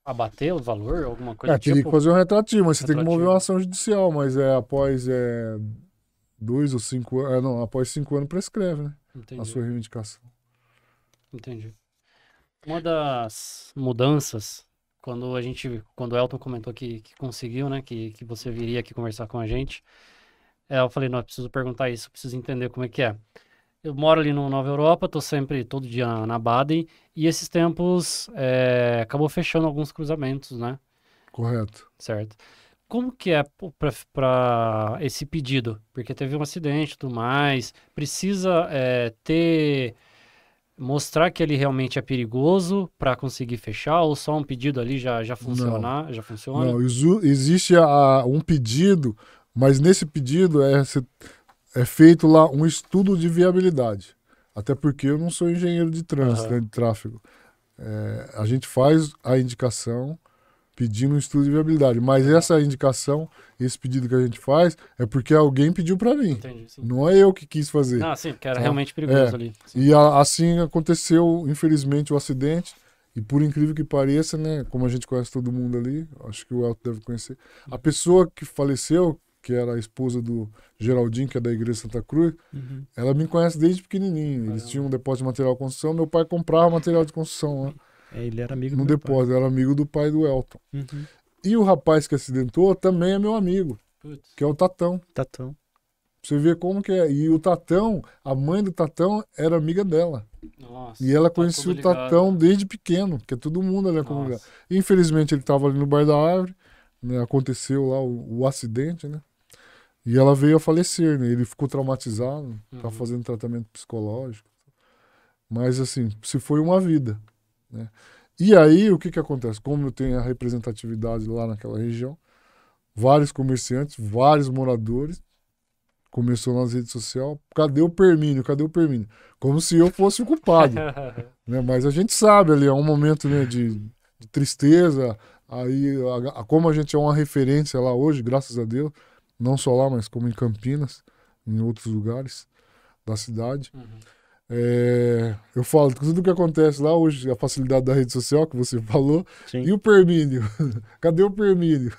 abater o valor, alguma coisa do tipo? Teria que fazer um retrativo, mas você tem que mover uma ação judicial, mas após 2 ou 5 anos, não, após 5 anos prescreve, né? Entendi. A sua reivindicação. Entendi. Uma das mudanças, quando o Elton comentou que conseguiu, né, que você viria aqui conversar com a gente, eu falei, não, eu preciso perguntar isso, eu preciso entender como é que é. Eu moro ali no Nova Europa, tô sempre, todo dia na Baden, e esses tempos acabou fechando alguns cruzamentos, né? Correto. Certo. Como que é para esse pedido? Porque teve um acidente e tudo mais, precisa mostrar que ele realmente é perigoso para conseguir fechar, ou só um pedido ali já funciona? Não, existe um pedido, mas nesse pedido é feito lá um estudo de viabilidade. Até porque eu não sou engenheiro de trânsito, né, de tráfego. A gente faz a indicação pedindo um estudo de viabilidade, mas essa indicação, esse pedido que a gente faz, é porque alguém pediu para mim. Entendi, sim. Não é eu que quis fazer. Ah, sim, porque era realmente perigoso ali. Sim. E assim aconteceu, infelizmente, o acidente. E por incrível que pareça, né, como a gente conhece todo mundo ali, acho que o Elton deve conhecer, a pessoa que faleceu, que era a esposa do Geraldinho, que é da Igreja Santa Cruz, ela me conhece desde pequenininho. Eles tinham um depósito de material de construção, meu pai comprava material de construção lá. Ele era amigo no depósito, era amigo do pai do Elton. E o rapaz que acidentou também é meu amigo, que é o Tatão. Você vê como que é. E o Tatão, a mãe do Tatão era amiga dela. Nossa, e ela conhecia o Tatão desde pequeno, porque todo mundo ali na comunidade. Infelizmente ele estava ali no Bairro da Árvore, né, aconteceu lá o acidente, né? E ela veio a falecer, né? Ele ficou traumatizado, tá fazendo tratamento psicológico. Mas assim, se foi uma vida, né? E aí, o que acontece? Como eu tenho a representatividade lá naquela região, vários comerciantes, vários moradores, começou nas redes sociais, cadê o Permínio? Cadê o Permínio? Como se eu fosse o culpado. Né? Mas a gente sabe ali, é um momento, né, de tristeza, aí como a gente é uma referência lá hoje, graças a Deus, não só lá, mas como em Campinas, em outros lugares da cidade. Eu falo, tudo que acontece lá hoje, a facilidade da rede social que você falou, Sim. E o Permínio? Cadê o Permínio?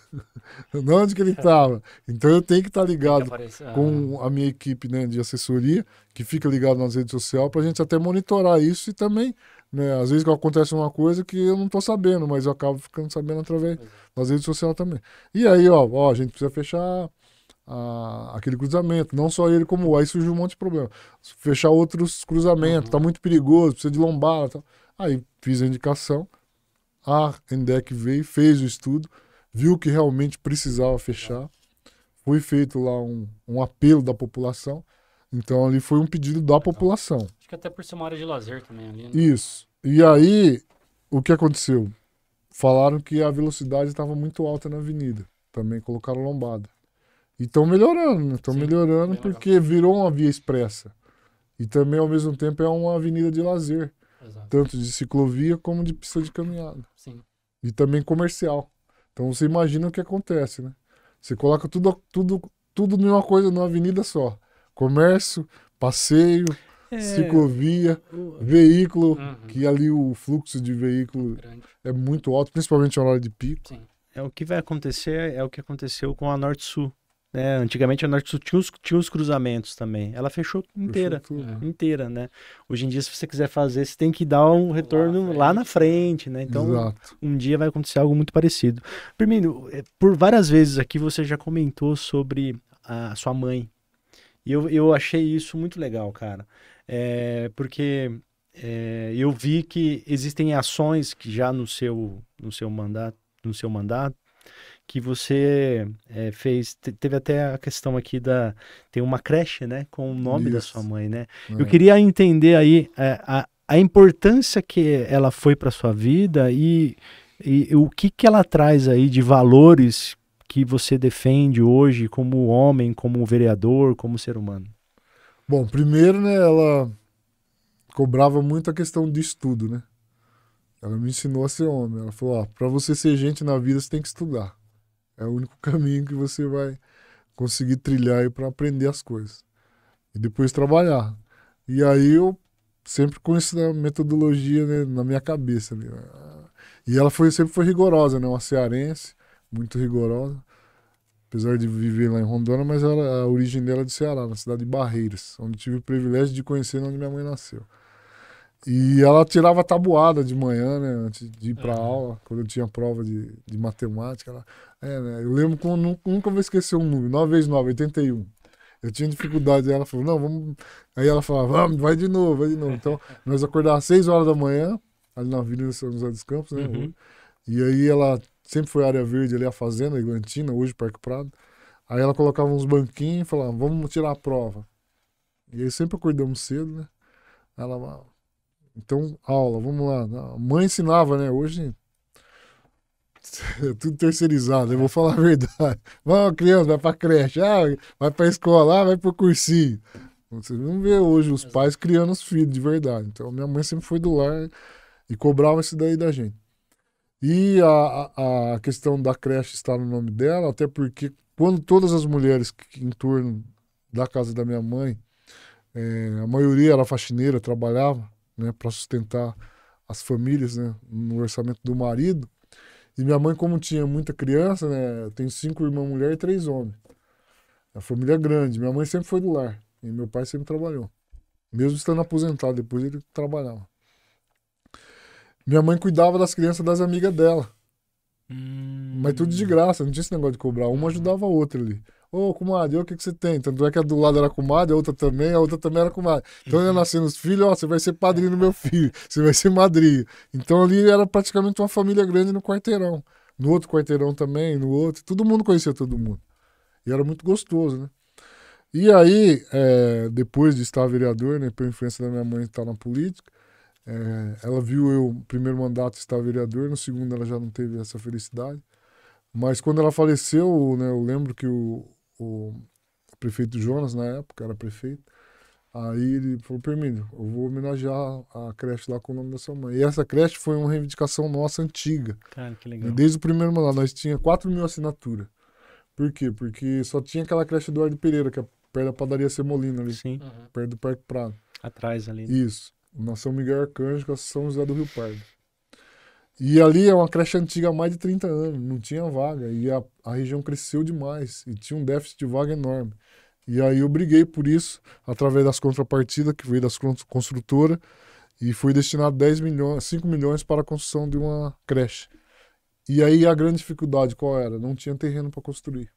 Onde que ele estava? Então eu tenho que estar ligado com a minha equipe, né, de assessoria, que fica ligado nas redes sociais, para a gente até monitorar isso e também, né, às vezes acontece uma coisa que eu não estou sabendo, mas eu acabo ficando sabendo através das redes sociais também. E aí, a gente precisa fechar aquele cruzamento, não só ele como o. Aí surgiu um monte de problema. Fechar outros cruzamentos, tá muito perigoso, precisa de lombada. Tal. Aí fiz a indicação, a ENDEC veio, fez o estudo, viu que realmente precisava fechar, foi feito lá um apelo da população, então ali foi um pedido da população. Acho que até por ser uma área de lazer também ali, né? Isso. E aí, o que aconteceu? Falaram que a velocidade estava muito alta na avenida, também colocaram lombada. E estão melhorando, né? Estão Sim, melhorando bem legal. porque virou uma via expressa. E também, ao mesmo tempo, é uma avenida de lazer. Exato. Tanto de ciclovia como de pista de caminhada. Sim. E também comercial. Então você imagina o que acontece, né? Você coloca tudo numa coisa, numa avenida só. Comércio, passeio, ciclovia, veículo, Uhum. que ali o fluxo de veículo Grande. é muito alto, principalmente na hora de pico. Sim. O que vai acontecer é o que aconteceu com a Norte-Sul. Né? Antigamente a Norte-Sul tinha os cruzamentos também. Ela fechou inteira. Fechou tudo. É. Inteira, né? Hoje em dia, se você quiser fazer, você tem que dar um retorno lá na frente, né? Então, Exato. um dia vai acontecer algo muito parecido. Firmino, por várias vezes aqui você já comentou sobre a sua mãe. E eu achei isso muito legal, cara. Porque eu vi que existem ações que já no seu mandato, que você fez. Teve até a questão aqui tem uma creche, né? Com o nome da sua Isso. mãe, né? É. Eu queria entender aí a importância que ela foi para sua vida e o que ela traz aí de valores que você defende hoje como homem, como vereador, como ser humano. Bom, primeiro, né, ela cobrava muito a questão de estudo, né? Ela me ensinou a ser homem. Ela falou, ó, pra você ser gente na vida, você tem que estudar. É o único caminho que você vai conseguir trilhar aí para aprender as coisas. E depois trabalhar. E aí eu sempre com essa metodologia, né, na minha cabeça. Né? E ela sempre foi rigorosa, né? Uma cearense, muito rigorosa. Apesar de viver lá em Rondônia, mas a origem dela é de Ceará, na cidade de Barreiras, onde tive o privilégio de conhecer onde minha mãe nasceu. E ela tirava tabuada de manhã, né, antes de ir para aula, quando eu tinha prova de matemática. Né, eu lembro que eu nunca vou esquecer um número, 9 vezes 9, 81. Eu tinha dificuldade, e ela falou, não, vamos... Aí ela falava, vamos, vai de novo, vai de novo. Então, nós acordávamos às 6 horas da manhã, ali na Avenida São José dos Campos, né, Uhum. e aí ela sempre foi área verde ali, a fazenda, Eglantina, hoje Parque Prado. Aí ela colocava uns banquinhos e falava, vamos tirar a prova. E aí sempre acordamos cedo, né? Ela, então, aula, vamos lá. A mãe ensinava, né? Hoje é tudo terceirizado, eu vou falar a verdade. Vamos, criança, vai pra creche, vai pra escola, vai pro cursinho. Você não vê hoje os pais criando os filhos de verdade. Então, minha mãe sempre foi do lar e cobrava isso daí da gente. E a questão da creche estar no nome dela, até porque quando todas as mulheres em torno da casa da minha mãe, a maioria era faxineira, trabalhava, né, para sustentar as famílias, né, no orçamento do marido. E minha mãe, como tinha muita criança, né, tem 5 irmãs mulheres e 3 homens. A família é grande. Minha mãe sempre foi do lar e meu pai sempre trabalhou. Mesmo estando aposentado, depois ele trabalhava. Minha mãe cuidava das crianças das amigas dela. Mas tudo de graça, não tinha esse negócio de cobrar. Uma ajudava a outra ali. Ô, comadre, o que você tem? Tanto é que a do lado era comadre, a outra também era comadre. Então ia nascendo os filhos, ó, você vai ser padrinho do meu filho, você vai ser madrinha. Então ali era praticamente uma família grande no quarteirão. No outro quarteirão também, no outro. Todo mundo conhecia todo mundo. E era muito gostoso, né? E aí, depois de estar vereador, né, pela influência da minha mãe estar na política, ela viu eu, no primeiro mandato, estar vereador, no segundo ela já não teve essa felicidade. Mas quando ela faleceu, né, eu lembro que o prefeito Jonas, na época, era prefeito, aí ele falou, Firmino, eu vou homenagear a creche lá com o nome da sua mãe. E essa creche foi uma reivindicação nossa antiga. Cara, que legal. Desde o primeiro mandato, nós tínhamos 4.000 assinaturas. Por quê? Porque só tinha aquela creche do Eduardo Pereira, que é perto da padaria Semolina ali, Sim, perto do Parque Prado. atrás ali. Né? Isso, na São Miguel Arcanjo, com a São José do Rio Pardo. E ali é uma creche antiga há mais de 30 anos, não tinha vaga, e a região cresceu demais, e tinha um déficit de vaga enorme. E aí eu briguei por isso, através das contrapartidas, que veio das construtoras, e foi destinado 10 milhões, 5 milhões para a construção de uma creche. E aí a grande dificuldade qual era? Não tinha terreno para construir.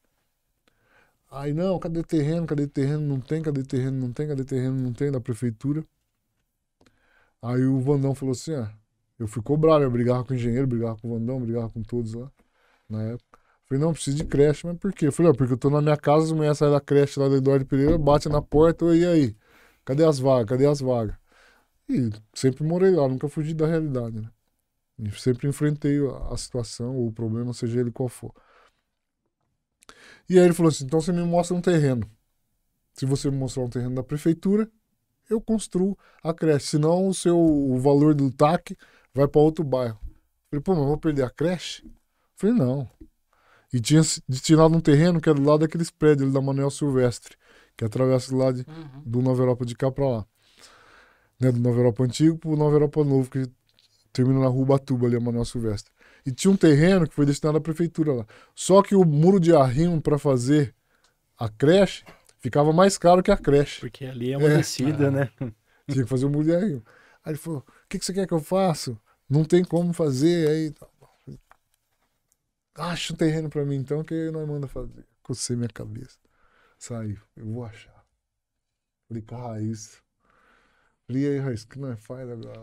Aí não, cadê terreno? Cadê terreno? Não tem, cadê terreno? Não tem, cadê terreno? Não tem, da prefeitura. Aí o Vandão falou assim, eu fui cobrar, eu brigava com o engenheiro, brigava com o Vandão, brigava com todos lá, na época. Falei, não, preciso de creche, mas por quê? Eu falei, porque eu tô na minha casa, as mulheres saem da creche lá do Eduardo Pereira, bate na porta, e aí? Cadê as vagas? Cadê as vagas? E sempre morei lá, nunca fugi da realidade, né? E sempre enfrentei a situação ou o problema, seja ele qual for. E aí ele falou assim, então você me mostra um terreno. Se você me mostrar um terreno da prefeitura, eu construo a creche. Senão o valor do TAC vai para outro bairro. Falei, pô, mas eu vou perder a creche? Falei, não. E tinha destinado um terreno que era do lado daqueles prédios ali da Manuel Silvestre, que atravessa do lado do Nova Europa de cá para lá. Né, do Nova Europa Antigo pro Nova Europa Novo, que termina na Rua Ubatuba ali, a Manuel Silvestre. E tinha um terreno que foi destinado à prefeitura lá. Só que o muro de arrimo para fazer a creche ficava mais caro que a creche. Porque ali é uma descida, né? Tinha que fazer o muro de arrimo. Aí ele falou, o que você quer que eu faça? Não tem como fazer. Aí, acha um terreno para mim então, que nós manda fazer. Cocei minha cabeça. Saí, eu vou achar. Falei com a Raiz. Falei, aí, Raiz, que nós faz agora?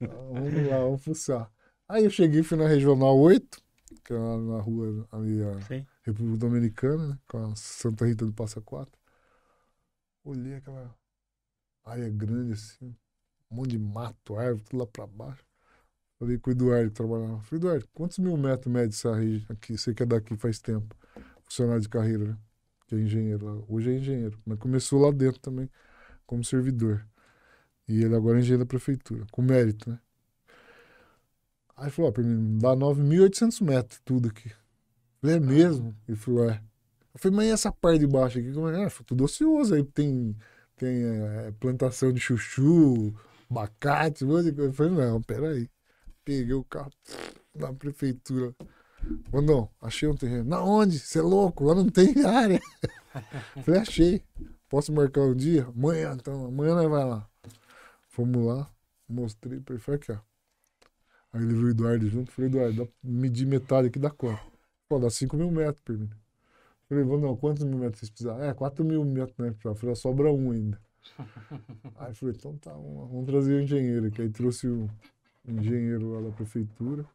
Vamos lá, vamos fuçar. Aí eu cheguei, fui na Regional 8, que é lá na rua ali, a República Dominicana, né, com a Santa Rita do Passa Quatro. Olhei aquela área grande assim, um monte de mato, árvore, tudo lá pra baixo. Falei com o Eduardo que trabalhava. Falei, Eduardo, quantos mil metros mede essa região aqui? Você que é daqui faz tempo. Funcionário de carreira, né? Que é engenheiro lá. Hoje é engenheiro, mas começou lá dentro também, como servidor. E ele agora é engenheiro da prefeitura, com mérito, né? Aí ele falou, ó, pra mim, dá 9.800 metros tudo aqui. Eu falei, é mesmo? Ele falou, é. Eu falei, mas e essa parte de baixo aqui? Como é? Foi tudo ocioso. Aí tem plantação de chuchu, abacate, um monte de coisa. Eu falei, não, peraí. Peguei o carro na prefeitura. Falei, não, achei um terreno. Na onde? Você é louco? Lá não tem área. Eu falei, achei. Posso marcar um dia? Amanhã, então. Amanhã nós vai lá. Fomos lá, mostrei pra ele. Falei, aqui, ó. Aí ele viu o Eduardo junto. Falei, Eduardo, medir metade aqui dá quanto? Pô, dá 5.000 metros por mim. Falei, não, quantos mil metros vocês precisam? 4.000 metros, né? Falei, sobra um ainda. Aí falei, então tá, vamos trazer o engenheiro aqui. Aí trouxe o engenheiro lá da prefeitura.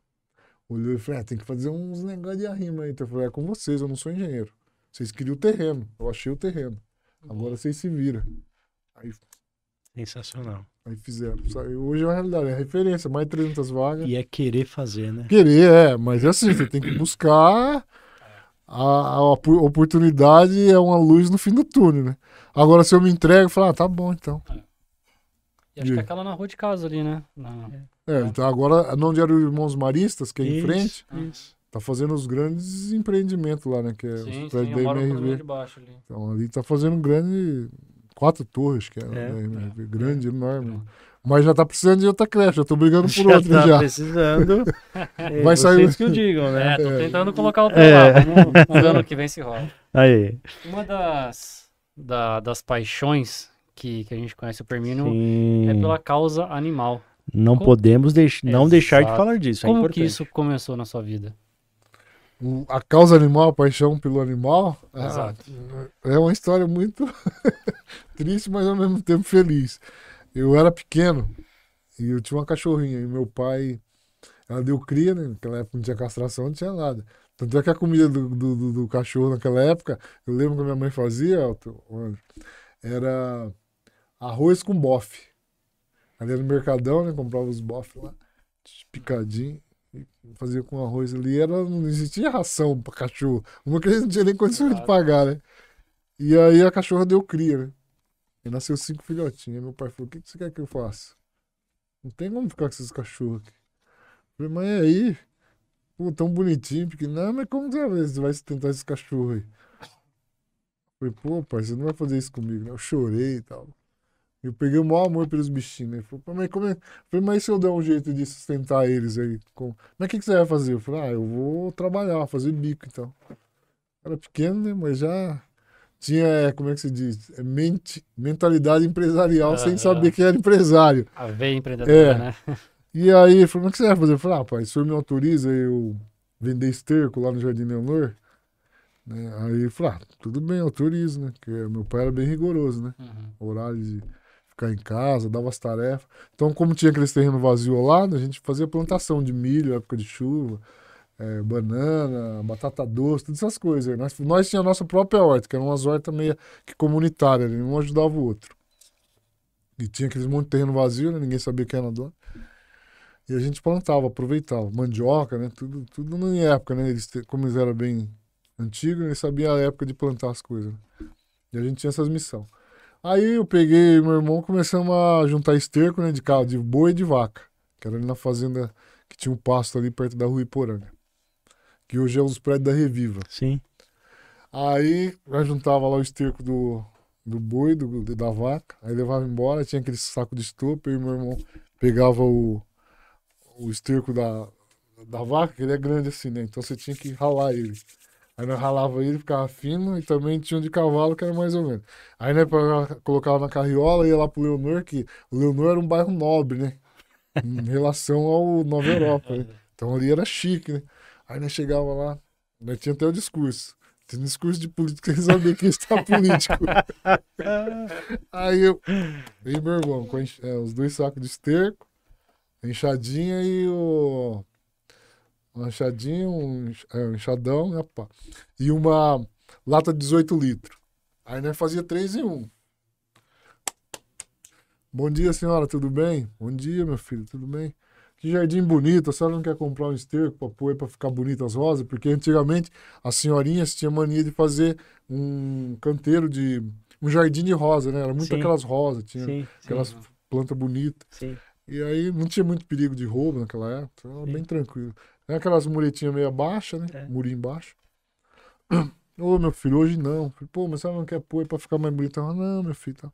Olhou e falou, tem que fazer uns negócios de arrimo aí. Então eu falei, é com vocês, eu não sou engenheiro. Vocês queriam o terreno, eu achei o terreno. Agora vocês se viram. Aí, sensacional. Aí fizeram. Hoje é uma realidade, é referência, mais de 300 vagas. E é querer fazer, né? Querer, mas é assim, você tem que buscar a oportunidade, é uma luz no fim do túnel, né? Agora, se eu me entrego, eu falo, tá bom, então. E acho que é aquela na rua de casa ali, né? Então agora, onde eram os Irmãos Maristas, que é em frente, Isso. tá fazendo os grandes empreendimentos lá, né? Que é Sim, os prédios da eu moro MRV. de baixo ali. Então ali tá fazendo um grande... 4 torres, que é da MRV. Grande, enorme. Mas já tá precisando de outra creche, eu tô brigando por outra já. Tá precisando. Vai sair... Vocês que o digam, né? Tô tentando colocar o pé lá. Vamos ver ano que vem se rola. Aí. Uma das paixões que a gente conhece o Permínio Sim. é pela causa animal. Não podemos não deixar de falar disso. Como é importante. que isso começou na sua vida? A causa animal, a paixão pelo animal, Exato. É uma história muito triste, mas ao mesmo tempo feliz. Eu era pequeno e eu tinha uma cachorrinha. E meu pai, ela deu cria, né? Naquela época não tinha castração, não tinha nada. Tanto é que a comida do cachorro naquela época, eu lembro que a minha mãe fazia, era arroz com bofe. Ali no Mercadão, né? Comprava os bofes lá, picadinho. Fazia com arroz ali, não existia ração para cachorro. Uma que a gente não tinha nem condições de pagar, né? E aí a cachorra deu cria, né? E nasceu 5 filhotinhos. Aí meu pai falou, o que você quer que eu faça? Não tem como ficar com esses cachorros aqui. Eu falei, mas aí, pô, tão bonitinho, porque não, mas como você vai sustentar esses cachorros aí? Eu falei, pô, pai, você não vai fazer isso comigo, né? Eu chorei e tal. Eu peguei o maior amor pelos bichinhos, né? Falei, mas se eu der um jeito de sustentar eles aí? Mas o que você vai fazer? Eu falei, eu vou trabalhar, fazer bico então. Era pequeno, né? Mas já tinha, como é que se diz? Mentalidade empresarial sem saber que era empresário. A veia empreendedora, né? E aí ele falou, mas o que você vai fazer? Eu falei, pai, o senhor me autoriza eu vender esterco lá no Jardim Leonor? Né? Aí ele falou, tudo bem, autorizo, né? Porque meu pai era bem rigoroso, né? Horário de ficar em casa, dava as tarefas. Então, como tinha aqueles terrenos vazios lá, a gente fazia plantação de milho, época de chuva, banana, batata doce, todas essas coisas. Nós tínhamos a nossa própria horta, que era umas hortas meio que comunitárias, né? Um ajudava o outro. E tinha aqueles monte de terreno vazio, né? Ninguém sabia quem era dono. E a gente plantava, aproveitava. Mandioca, né? Tudo em época, né? Como eles eram bem antigo, ele sabia a época de plantar as coisas. Né? E a gente tinha essas missões. Aí eu peguei e meu irmão, começamos a juntar esterco, né, de boi e de vaca, que era ali na fazenda que tinha um pasto ali perto da Rua Iporanga, que hoje é os prédios da Reviva. Sim. Aí nós juntava lá o esterco do boi, da vaca, aí levava embora, tinha aquele saco de estopa, e meu irmão pegava o esterco da vaca, que ele é grande assim, né? Então você tinha que ralar ele. Aí nós ralava ele, ficava fino, e também tinha um de cavalo, que era mais ou menos. Aí nós colocava na carriola, ia lá pro Leonor, que o Leonor era um bairro nobre, né? Em relação ao Nova Europa, né? Então ali era chique, né? Aí nós chegava lá, nós tinha até o discurso. Tinha discurso de político, que eles sabiam que está político. Aí meu irmão, com os 2 sacos de esterco, a enxadinha e uma enxadinha, um enxadão, né, pá, e uma lata de 18 litros. Aí nós fazia 3 em 1. Bom dia, senhora, tudo bem? Bom dia, meu filho, tudo bem? Que jardim bonito, a senhora não quer comprar um esterco para pôr para ficar bonito as rosas? Porque antigamente as senhorinhas tinham mania de fazer um canteiro um jardim de rosa, né? Era muito Sim. aquelas rosas, tinha Sim, aquelas plantas bonitas. sim. E aí não tinha muito perigo de roubo naquela época, então era bem tranquilo. Era aquelas muretinhas meio baixas, né? Murinho baixo. Ô, meu filho, hoje não. Falei, pô, mas a senhora não quer pôr para ficar mais bonito? Ela, não, meu filho, tá.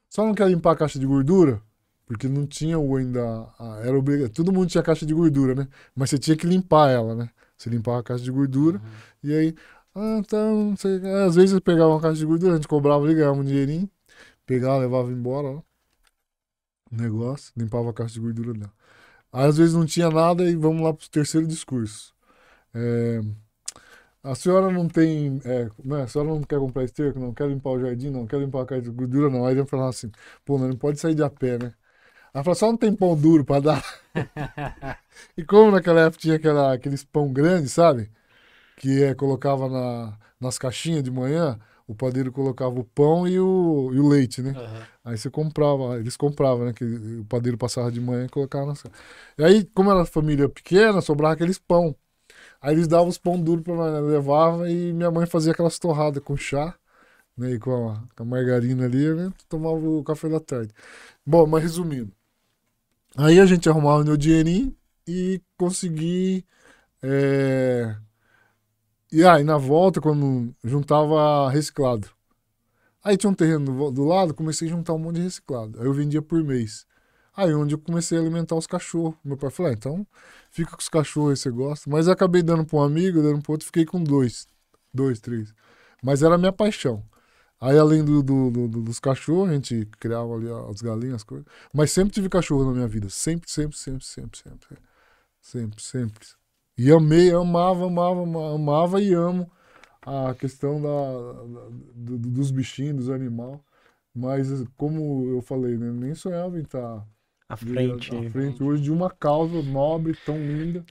Só não quer limpar a caixa de gordura? Porque não tinha ainda. Era obrigatório. Todo mundo tinha caixa de gordura, né? Mas você tinha que limpar ela, né? Você limpava a caixa de gordura. E aí. Então, não sei. Às vezes eu pegava uma caixa de gordura, a gente cobrava ali, ganhava um dinheirinho. Pegava, levava embora, ó. O negócio. Limpava a caixa de gordura dela. Aí às vezes não tinha nada e vamos lá pro terceiro discurso. A senhora não tem. A senhora não quer comprar esterco, não quer limpar o jardim, não quer limpar a caixa de gordura, não. Aí ele falava assim: pô, não pode sair de a pé, né? Ela falou, só não tem pão duro pra dar. E como naquela época tinha aqueles pão grandes, sabe? Que colocava nas caixinhas de manhã, o padeiro colocava o pão e o leite, né? Aí você comprava, eles compravam, né? Que o padeiro passava de manhã e colocava nas caixas. E aí, como era família pequena, sobrava aqueles pão. Aí eles davam os pão duros pra nós, levava e minha mãe fazia aquelas torradas com chá, né? E com a margarina ali, né? Tomava o café da tarde. Bom, mas resumindo. Aí a gente arrumava meu dinheirinho e consegui. E aí na volta, quando juntava reciclado. Aí tinha um terreno do lado, comecei a juntar um monte de reciclado. Aí eu vendia por mês. Aí onde eu comecei a alimentar os cachorros. Meu pai falou, então fica com os cachorros aí, você gosta. Mas eu acabei dando para um amigo, dando para outro, fiquei com 2, 3. Mas era a minha paixão. Aí, além dos cachorros, a gente criava ali as galinhas, as coisas. Mas sempre tive cachorro na minha vida. Sempre, sempre, sempre, sempre, sempre. Sempre, sempre. E amava e amo a questão dos bichinhos, dos animais. Mas, como eu falei, né, nem sonhava em estar À frente hoje de uma causa nobre, tão linda.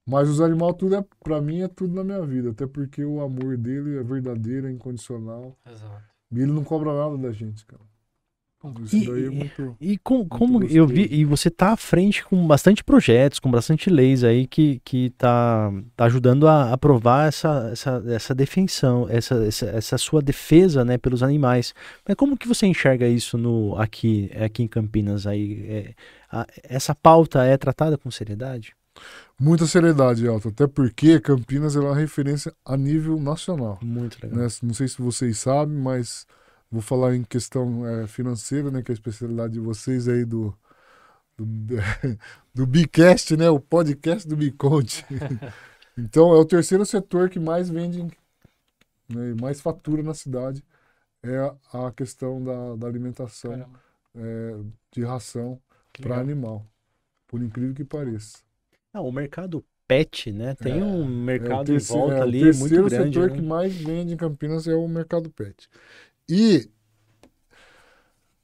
Mas os animais, pra mim, é tudo na minha vida. Até porque o amor dele é verdadeiro, é incondicional. Exato. E ele não cobra nada da gente, cara. Isso daí é muito. E como gostoso. eu vi, e você tá à frente com bastante projetos, com bastante leis aí que tá ajudando a aprovar essa defensão, essa sua defesa, né, pelos animais. Mas como que você enxerga isso aqui em Campinas aí? Essa pauta é tratada com seriedade? Muita seriedade, Elton. Até porque Campinas é uma referência a nível nacional. Muito legal. Né? Não sei se vocês sabem, mas vou falar em questão financeira, né? Que é a especialidade de vocês aí do Bicast, né? O podcast do Biconte. Então, é o terceiro setor que mais vende, né, e mais fatura na cidade. É a questão da alimentação, de ração para animal. Por incrível que pareça. O mercado pet, né? Tem um mercado em volta ali muito grande. O terceiro setor que mais vende em Campinas é o mercado pet. E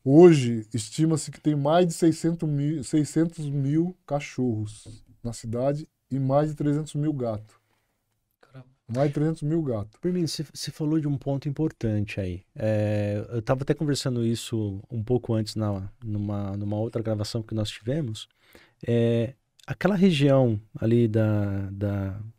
hoje estima-se que tem mais de 600 mil cachorros na cidade e mais de 300 mil gatos. Caramba. Mais de 300 mil gatos. Firmino, você falou de um ponto importante aí. Eu estava até conversando isso um pouco antes numa outra gravação que nós tivemos. aquela região ali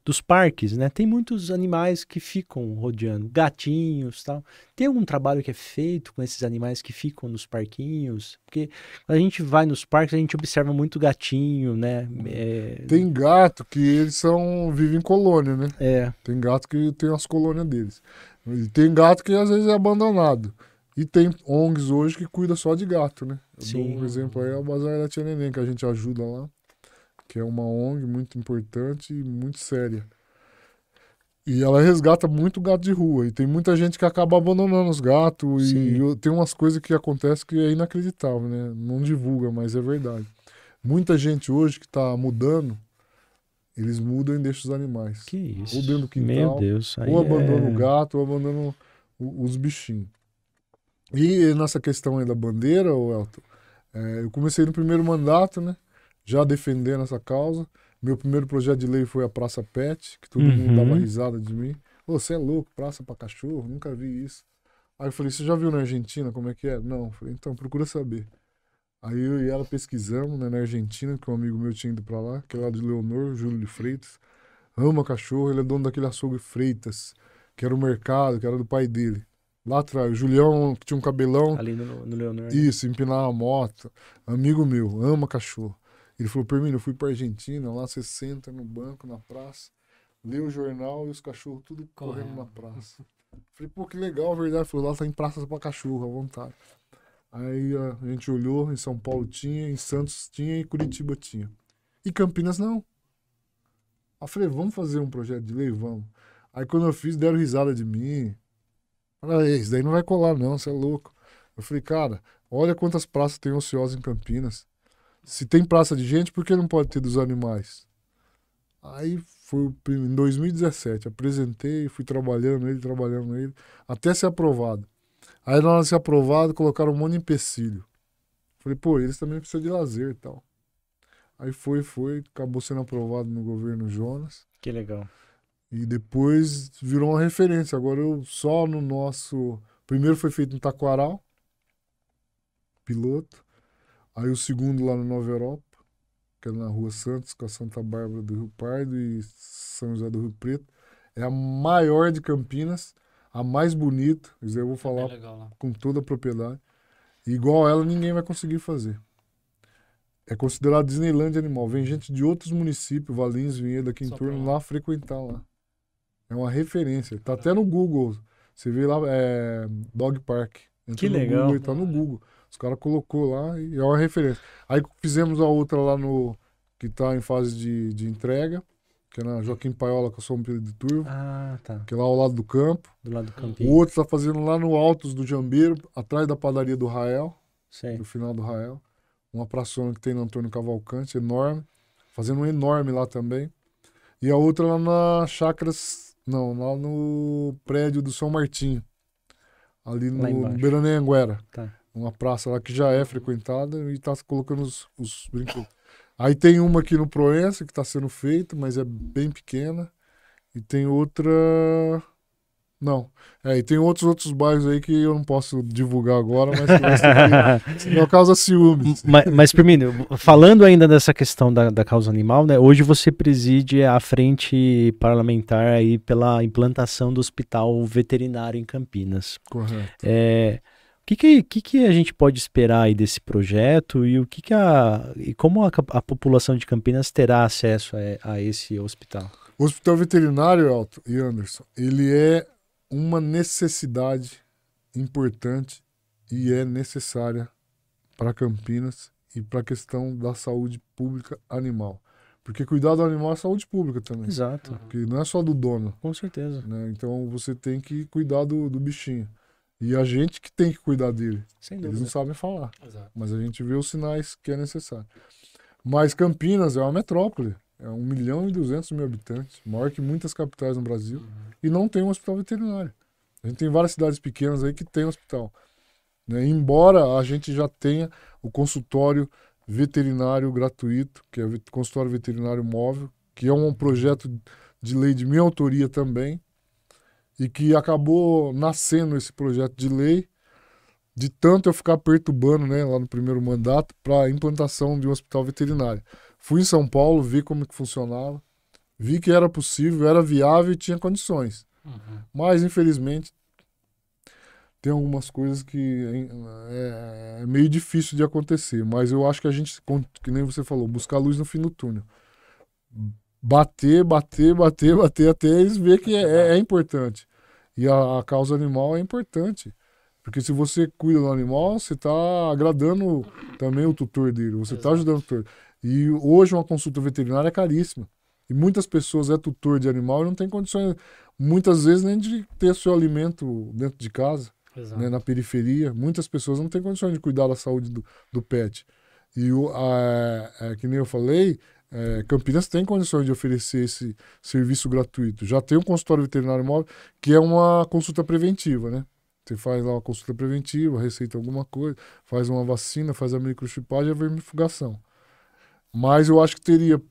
dos parques, né? Tem muitos animais que ficam rodeando, gatinhos e tal. Tem algum trabalho que é feito com esses animais que ficam nos parquinhos? Porque quando a gente vai nos parques, a gente observa muito gatinho, né? Tem gato que eles vivem em colônia, né? É, Tem gato que tem as colônias deles. E tem gato que às vezes é abandonado. E tem ONGs hoje que cuida só de gato, né? Eu Sim. dou um exemplo aí, a Bazar da Tia Neném, que a gente ajuda lá, que é uma ONG muito importante e muito séria. E ela resgata muito gato de rua. E tem muita gente que acaba abandonando os gatos. Sim. E tem umas coisas que acontecem que é inacreditável, né? Não divulga, mas é verdade. Muita gente hoje que tá mudando, eles mudam e deixam os animais. Que isso. Ou dentro do quintal, Meu Deus. Aí ou abandonam o gato, ou abandonam os bichinhos. E nessa questão aí da bandeira, ô Elton, eu comecei no primeiro mandato, né? Já defendendo essa causa. Meu primeiro projeto de lei foi a Praça Pet, que todo mundo dava risada de mim. Ô, você é louco, praça pra cachorro? Nunca vi isso. Aí eu falei, você já viu na Argentina como é que é? Não. Eu falei, então, procura saber. Aí eu e ela pesquisamos, né, na Argentina, que um amigo meu tinha ido pra lá, que é lá de Leonor, Júlio de Freitas. Ama cachorro, ele é dono daquele açougue Freitas, que era o mercado, que era do pai dele. Lá atrás, o Julião, que tinha um cabelão. Ali no Leonor. Né? Isso, empinar a moto. Amigo meu, ama cachorro. Ele falou, Permino, eu fui pra Argentina, lá você senta no banco, na praça, lê o jornal e os cachorros tudo correndo na praça. Falei, pô, que legal, verdade. Ele falou, lá tá em praças pra cachorro, à vontade. Aí a gente olhou, em São Paulo tinha, em Santos tinha e Curitiba tinha. E Campinas não. Aí eu falei, vamos fazer um projeto de lei? Vamos. Aí quando eu fiz, deram risada de mim. Falei, isso daí não vai colar não, você é louco. Eu falei, cara, olha quantas praças tem ociosas em Campinas. Se tem praça de gente, por que não pode ter dos animais? Aí foi em 2017, apresentei, fui trabalhando ele, até ser aprovado. Aí na hora de ser aprovado, colocaram um monte de empecilho. Falei, pô, eles também precisam de lazer e tal. Aí foi, acabou sendo aprovado no governo Jonas. Que legal. E depois virou uma referência. Agora eu só no nosso... Primeiro foi feito em Taquaral, piloto. Aí o segundo lá no Nova Europa, que é na Rua Santos, com a Santa Bárbara do Rio Pardo e São José do Rio Preto. É a maior de Campinas, a mais bonita. Isso aí eu vou falar com toda a propriedade. E igual ela, ninguém vai conseguir fazer. É considerado Disneyland animal. Vem gente de outros municípios, Valinhos, Vinhedo, aqui em torno, lá frequentar lá. É uma referência. Tá até no Google. Você vê lá, Dog Park. Entra Que no legal. Google, tá no Google. Os caras colocou lá e é uma referência. Aí fizemos a outra lá que tá em fase de entrega, que é na Joaquim Paiola, com a São Pedro de Turvo. Ah, tá. Que é lá ao lado do campo. Do lado do O campinho. outro tá fazendo lá no Altos do Jambeiro, atrás da padaria do Rael, Sei. do final do Rael. Uma praçona que tem no Antônio Cavalcante, enorme. Fazendo um enorme lá também. E a outra lá na Chácaras... Não, lá no prédio do São Martinho. Ali no Beranenguera. Tá. Uma praça lá que já é frequentada e tá colocando os brinquedos. Aí tem uma aqui no Proença que tá sendo feita, mas é bem pequena. E tem outra... Não. E tem outros bairros aí que eu não posso divulgar agora, mas que vai ser senão causa ciúmes. Mas Firmino, falando ainda dessa questão da causa animal, né? Hoje você preside a frente parlamentar aí pela implantação do hospital veterinário em Campinas. Correto. O que a gente pode esperar aí desse projeto e e como a população de Campinas terá acesso a esse hospital? O hospital veterinário, Elton e Anderson, ele é uma necessidade importante e é necessária para Campinas e para a questão da saúde pública animal. Porque cuidar do animal é saúde pública também. Exato. Porque não é só do dono. Com certeza. Né? Então você tem que cuidar do bichinho. E a gente que tem que cuidar dele. Sem Eles dúvida. não sabem falar. Exato. Mas a gente vê os sinais que é necessário. Mas Campinas é uma metrópole. É 1.200.000 habitantes. Maior que muitas capitais no Brasil. E não tem um hospital veterinário. A gente tem várias cidades pequenas aí que tem hospital. Né? Embora a gente já tenha o consultório veterinário gratuito, que é o consultório veterinário móvel, que é um projeto de lei de minha autoria também, e que acabou nascendo esse projeto de lei de tanto eu ficar perturbando, né, lá no primeiro mandato, para a implantação de um hospital veterinário. Fui em São Paulo, vi como que funcionava, vi que era possível, era viável e tinha condições. Mas, infelizmente, tem algumas coisas que é meio difícil de acontecer. Mas eu acho que a gente, que nem você falou, buscar luz no fim do túnel. Bater até eles verem que é importante. E a causa animal é importante. Porque se você cuida do animal, você está agradando também o tutor dele, você está ajudando o tutor. E hoje uma consulta veterinária é caríssima. E muitas pessoas é tutor de animal e não tem condições, muitas vezes, nem de ter seu alimento dentro de casa, né, na periferia. Muitas pessoas não têm condições de cuidar da saúde do pet. E que nem eu falei, Campinas tem condições de oferecer esse serviço gratuito. Já tem um consultório veterinário móvel, que é uma consulta preventiva, né? Você faz lá uma consulta preventiva, receita alguma coisa, faz uma vacina, faz a microchipagem e a vermifugação. Mas eu acho que teria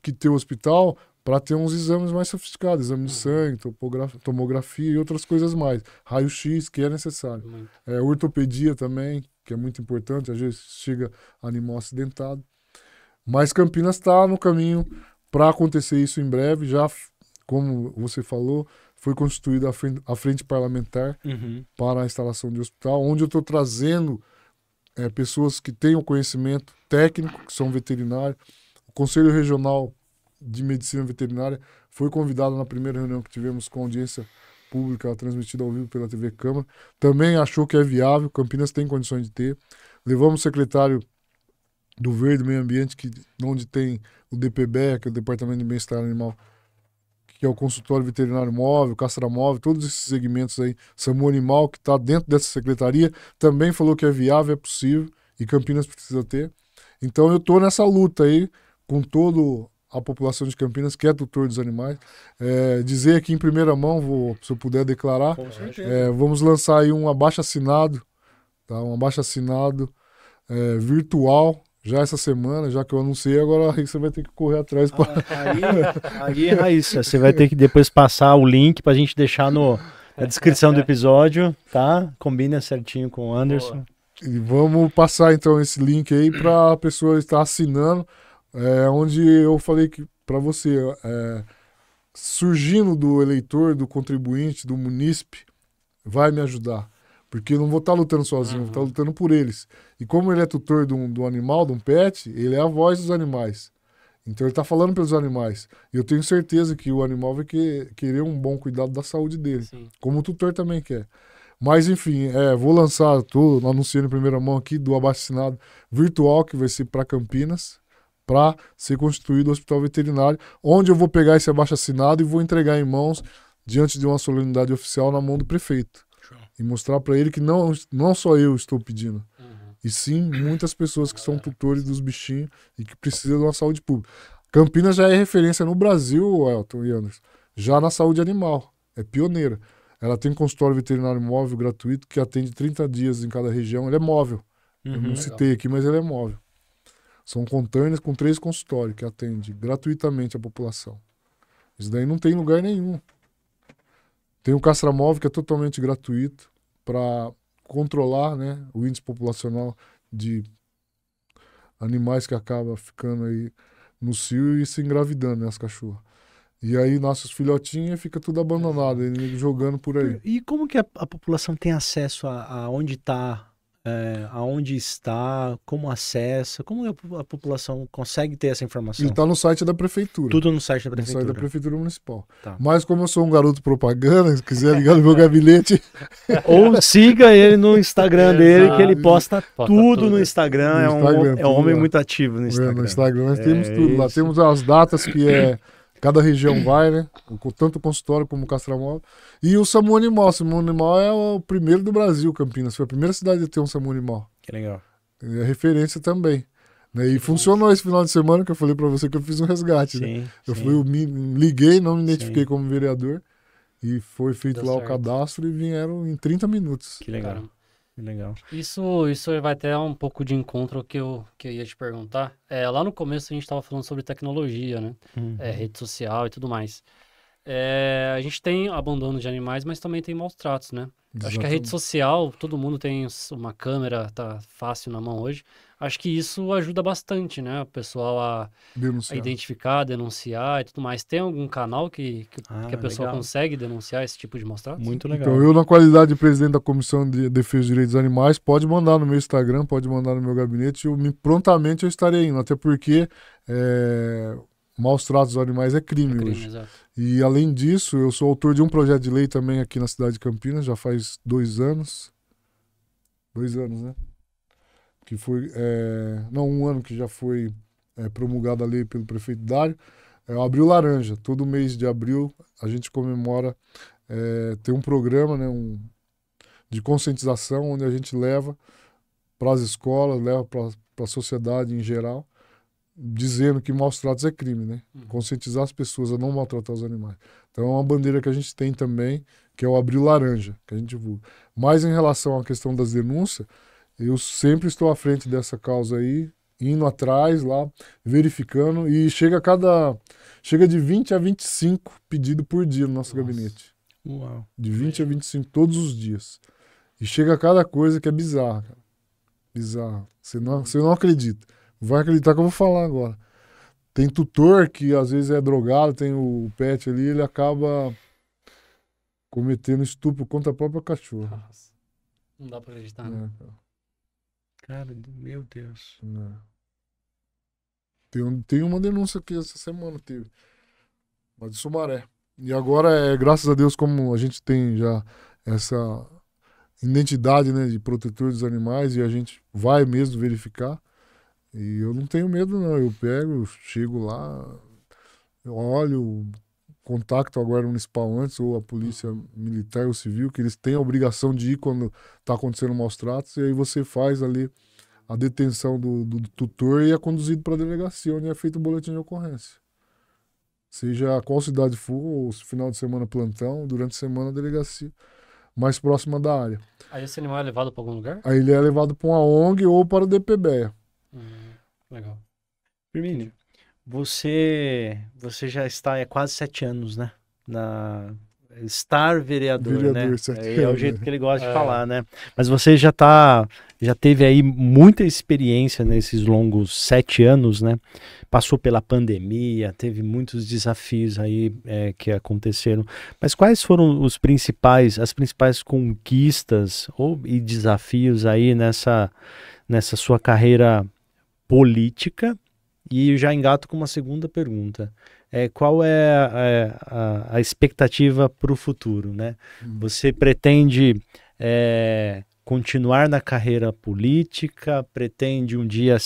que ter o hospital para ter uns exames mais sofisticados, exame de sangue, tomografia e outras coisas mais. Raio-X, que é necessário. Ortopedia também, que é muito importante, às vezes chega animal acidentado. Mas Campinas está no caminho para acontecer isso em breve. Já, como você falou, foi constituída a frente parlamentar para a instalação de hospital, onde eu estou trazendo pessoas que tenham conhecimento técnico, que são veterinários. O Conselho Regional de Medicina Veterinária foi convidado na primeira reunião que tivemos com audiência pública transmitida ao vivo pela TV Câmara. Também achou que é viável, Campinas tem condições de ter. Levamos o secretário do Verde Meio Ambiente, onde tem o DPBE, que é o Departamento de Bem-Estar Animal, que é o consultório veterinário móvel, castramóvel, todos esses segmentos aí, SAMU Animal, que está dentro dessa secretaria, também falou que é viável, é possível, e Campinas precisa ter. Então eu estou nessa luta aí, com toda a população de Campinas, que é tutor dos animais. Dizer aqui em primeira mão, se eu puder declarar, vamos lançar aí um abaixo-assinado, tá? Um abaixo-assinado virtual, já essa semana, já que eu anunciei, agora aí você vai ter que correr atrás. Aí, Raíssa, você vai ter que depois passar o link pra gente deixar na descrição do episódio, tá? Combina certinho com o Anderson. E vamos passar então esse link aí para a pessoa estar assinando, onde eu falei que para você, surgindo do eleitor, do contribuinte, do munícipe, vai me ajudar. Porque eu não vou estar lutando sozinho, vou estar lutando por eles. E como ele é tutor do animal, de um pet, ele é a voz dos animais. Então ele está falando pelos animais. E eu tenho certeza que o animal vai querer um bom cuidado da saúde dele. Sim. Como o tutor também quer. Mas enfim, vou lançar, estou anunciando em primeira mão aqui, do abaixo-assinado virtual, que vai ser para Campinas, para ser constituído o hospital veterinário, onde eu vou pegar esse abaixo-assinado e vou entregar em mãos, diante de uma solenidade oficial, na mão do prefeito. E mostrar para ele que não só eu estou pedindo, e sim muitas pessoas que são tutores dos bichinhos e que precisam de uma saúde pública. Campinas já é referência no Brasil, Elton e Anderson, já na saúde animal, é pioneira. Ela tem consultório veterinário móvel gratuito que atende 30 dias em cada região, ele é móvel. Eu não citei aqui, mas ele é móvel. São containers com 3 consultórios que atende gratuitamente a população. Isso daí não tem lugar nenhum. Tem o castramóvel, que é totalmente gratuito para controlar, né, o índice populacional de animais que acabam ficando aí no cio e se engravidando, né, as cachorras. E aí nossos filhotinhos fica tudo abandonado, ele jogando por aí. E como que a população tem acesso a onde está, aonde está, como acessa, como a população consegue ter essa informação? Ele está no site da prefeitura. Tudo no site da prefeitura. No site da prefeitura municipal. Tá. Mas como eu sou um garoto propaganda, se quiser ligar no meu gabinete... Ou siga ele no Instagram dele, que ele posta tudo no Instagram. É um homem muito ativo no Instagram. No Instagram nós temos tudo lá. Temos as datas que cada região vai, né? Tanto o consultório como o castramóvel. E o SAMU Animal. O SAMU Animal é o primeiro do Brasil, Campinas. Foi a primeira cidade a ter um SAMU Animal. Que legal. É referência também. Né? E funcionou esse final de semana, que eu falei para você que eu fiz um resgate. Sim, né? Eu me liguei, não me identifiquei como vereador. E foi feito lá certo. O cadastro e vieram em 30 minutos. Que legal. Caramba. Legal. Isso vai até um pouco de encontro ao que eu ia te perguntar. Lá no começo a gente estava falando sobre tecnologia, né? Rede social e tudo mais. A gente tem abandono de animais, mas também tem maus tratos, né? Acho que a rede Exatamente. social, todo mundo tem uma câmera, tá fácil na mão hoje. Acho que isso ajuda bastante, né? O pessoal a Denunciar. identificar, denunciar e tudo mais. Tem algum canal que a pessoa Legal. consegue denunciar esse tipo de maus tratos? Muito Então, legal. eu, na qualidade de presidente da Comissão de Defesa dos Direitos dos Animais, pode mandar no meu Instagram, pode mandar no meu gabinete, prontamente eu estarei indo, até porque maus tratos aos animais é crime, É crime, hoje. exato. E, além disso, eu sou autor de um projeto de lei também aqui na cidade de Campinas, já faz 2 anos. 2 anos, né? Que foi, não, 1 ano que já foi promulgada a lei pelo prefeito Dário. É o Abril Laranja. Todo mês de abril a gente comemora, tem um programa, né, de conscientização, onde a gente leva para as escolas, leva para a sociedade em geral, dizendo que maus tratos é crime, né? Conscientizar as pessoas a não maltratar os animais. Então é uma bandeira que a gente tem também, que é o Abril Laranja, que a gente divulga. Mas em relação à questão das denúncias, eu sempre estou à frente dessa causa aí, indo atrás lá, verificando, e chega de 20 a 25 pedidos por dia no nosso Nossa. gabinete. Uau. De 20 a 25 todos os dias. E chega cada coisa que é bizarra, cara. Bizarra. Você não acredita. Vai acreditar que eu vou falar agora. Tem tutor que às vezes é drogado, tem o pet ali, ele acaba cometendo estupro contra a própria cachorra. Nossa. Não dá pra acreditar, né? Cara. Cara, meu Deus. Tem uma denúncia aqui essa semana, teve. Mas de Sumaré. E agora, graças a Deus, como a gente tem já essa identidade, né, de protetor dos animais, e a gente vai mesmo verificar. E eu não tenho medo, não. Eu pego, eu chego lá, eu olho, contacto a Guarda Municipal antes, ou a Polícia Militar ou Civil, que eles têm a obrigação de ir quando está acontecendo maus tratos, e aí você faz ali a detenção do tutor e é conduzido para a delegacia, onde é feito o boletim de ocorrência. Seja qual cidade for, ou se final de semana plantão, durante a semana a delegacia mais próxima da área. Aí esse animal é levado pra algum lugar? Aí ele é levado para uma ONG ou para o DPBEA. Legal. Firmino, você já está há quase 7 anos, né? Estar vereador, né? 7 É o anos, jeito né? que ele gosta de falar, né? Mas você já teve aí muita experiência nesses longos 7 anos, né? Passou pela pandemia, teve muitos desafios aí que aconteceram. Mas quais foram as principais conquistas e desafios aí nessa sua carreira política? E eu já engato com uma segunda pergunta. Qual é a expectativa para o futuro, né? Você pretende continuar na carreira política? Pretende um dia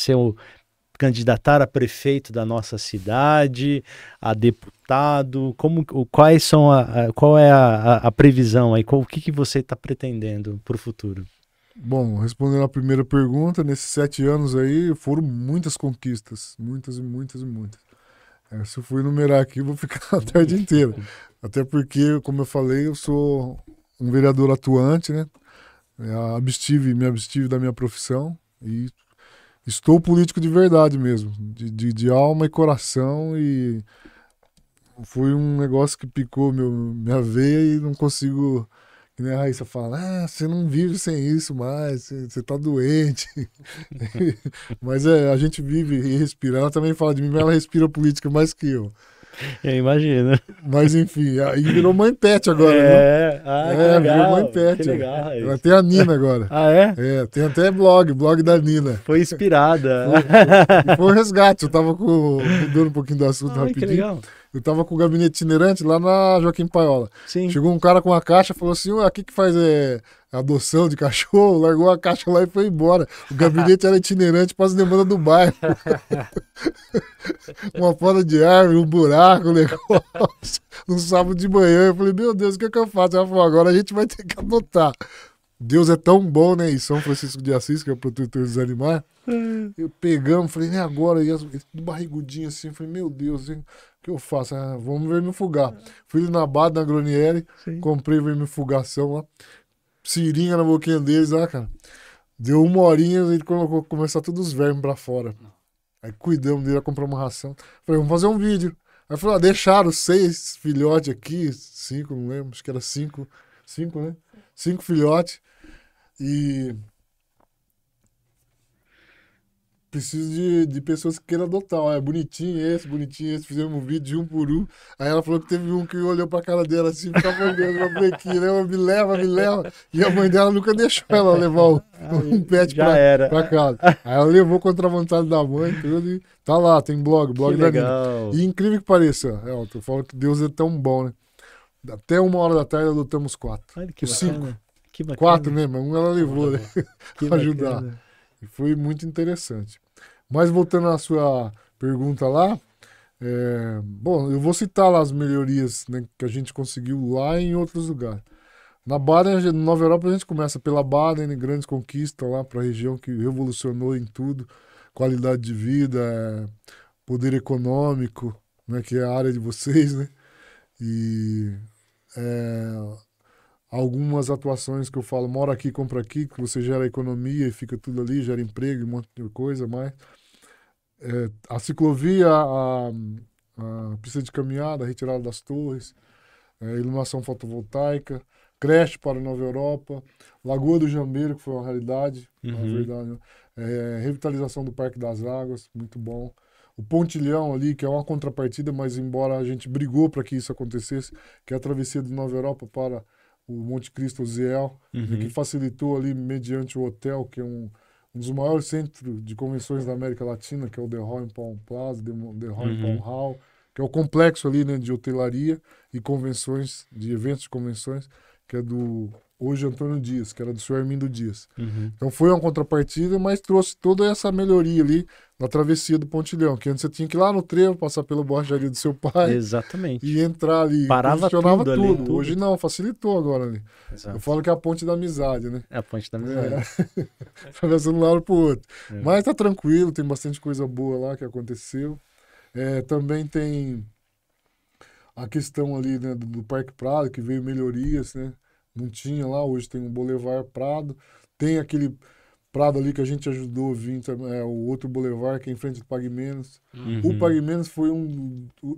candidatar a prefeito da nossa cidade, a deputado? Qual é a previsão aí? O que você está pretendendo para o futuro? Bom, respondendo a primeira pergunta, nesses 7 anos aí foram muitas conquistas, muitas e muitas e muitas. Se eu for enumerar aqui, eu vou ficar a tarde inteira. Até porque, como eu falei, eu sou um vereador atuante, né? Me abstive da minha profissão e estou político de verdade mesmo, de alma e coração, e foi um negócio que picou minha veia e não consigo. Que nem a Raíssa fala, você não vive sem isso mais, você tá doente. Mas a gente vive e respira. Ela também fala de mim, mas ela respira política mais que eu. Eu imagino. Mas enfim, aí virou mãe pet agora, viu? Que legal, virou mãe pet. que legal, Raíssa. Ela tem a Nina agora. Ah, é? Tem até blog da Nina. Foi inspirada. Foi um resgate, eu tava mudando um pouquinho do assunto Ai, que rapidinho. legal. Eu tava com o gabinete itinerante lá na Joaquim Paiola. Sim. Chegou um cara com uma caixa e falou assim, aqui que faz adoção de cachorro, largou a caixa lá e foi embora. O gabinete era itinerante para as demandas do bairro. Uma poda de árvore, um buraco, um negócio. No sábado de manhã, eu falei, meu Deus, o que é que eu faço? Ela falou, agora a gente vai ter que adotar. Deus é tão bom, né? E São Francisco de Assis, que é o protetor dos animais. Eu pegamos, falei, nem agora? E tudo barrigudinho assim, falei, meu Deus, hein? O que eu faço? Vamos vermifugar. Fui na Bada, na Gronieri, comprei vermifugação lá. Seringa na boquinha deles, cara. Deu 1 horinha, ele colocou, começar todos os vermes pra fora. Aí cuidamos dele, compramos uma ração. Falei, vamos fazer um vídeo. Aí falou, deixaram 6 filhotes aqui, 5, não lembro, acho que era 5, né? 5 filhotes. E preciso de pessoas que queiram adotar. Ó, é bonitinho esse. Fizemos um vídeo de um por um. Aí ela falou que teve um que olhou pra cara dela assim, ficava olhando pra bonequinha, né? Me leva. E a mãe dela nunca deixou ela levar um pet pra casa. Aí ela levou contra a vontade da mãe, tudo, e tá lá, tem blog da Nina. E incrível que pareça, Elton, eu falo que Deus é tão bom, né? Até 1h da tarde adotamos 4. Olha que 5. Que bacana. 4 mesmo, um ela levou, né? Pra ajudar. E foi muito interessante. Mas voltando à sua pergunta lá, bom, eu vou citar lá as melhorias, né, que a gente conseguiu lá e em outros lugares. Na Baden, na Nova Europa, a gente começa pela Baden, né, grandes conquistas lá para a região que revolucionou em tudo, qualidade de vida, poder econômico, né, que é a área de vocês, né, e algumas atuações que eu falo, mora aqui, compra aqui, que você gera economia e fica tudo ali, gera emprego e um monte de coisa, mas a ciclovia, a pista de caminhada, a retirada das torres, iluminação fotovoltaica, creche para a Nova Europa, Lagoa do Jambeiro, que foi uma realidade, na verdade, revitalização do Parque das Águas, muito bom. O Pontilhão ali, que é uma contrapartida, mas embora a gente brigou para que isso acontecesse, que é a travessia de Nova Europa para o Monte Cristo Ziel, que facilitou ali mediante o hotel, que é um dos maiores centros de convenções da América Latina, que é o The Royal Palm Plaza, The Royal Palm Hall, que é o complexo ali, né, de hotelaria e convenções, de eventos de convenções, que é do hoje Antônio Dias, que era do senhor Armindo Dias. Então foi uma contrapartida, mas trouxe toda essa melhoria ali na travessia do Pontilhão, que antes você tinha que ir lá no trevo, passar pela borracharia do seu pai. Exatamente. E entrar ali. Parava funcionava tudo ali, tudo. Hoje não, facilitou agora ali. Exato. Eu falo que é a ponte da amizade, né? É a ponte da amizade. Atravessando um lado pro outro. Mas tá tranquilo, tem bastante coisa boa lá que aconteceu. Também tem a questão ali, né, do Parque Prado, que veio melhorias, né? Não tinha lá, hoje tem um Boulevard Prado. Tem aquele Prado ali que a gente ajudou a vir, o outro Boulevard, que é em frente do Pague Menos. O Pague Menos foi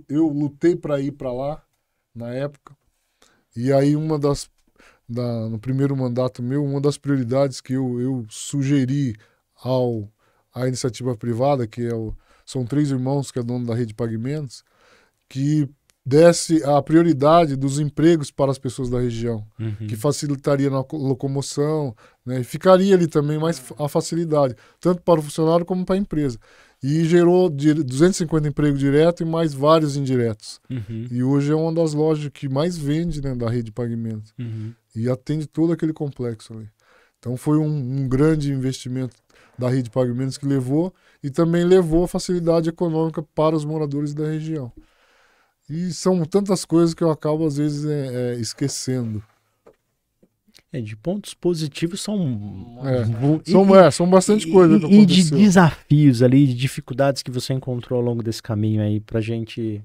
eu lutei para ir para lá, na época. E aí no primeiro mandato meu, uma das prioridades que eu sugeri à iniciativa privada, que são 3 irmãos que é dono da rede Pague Menos, que desse a prioridade dos empregos para as pessoas da região, que facilitaria na locomoção, né? E ficaria ali também mais a facilidade, tanto para o funcionário como para a empresa. E gerou 250 empregos diretos e mais vários indiretos. E hoje é uma das lojas que mais vende, né, da rede Pague Menos. E atende todo aquele complexo ali. Então foi um grande investimento da rede Pague Menos que levou, e também levou a facilidade econômica para os moradores da região. E são tantas coisas que eu acabo, às vezes, esquecendo. De pontos positivos são são bastante coisas que aconteceu. E de desafios ali, de dificuldades que você encontrou ao longo desse caminho aí pra gente.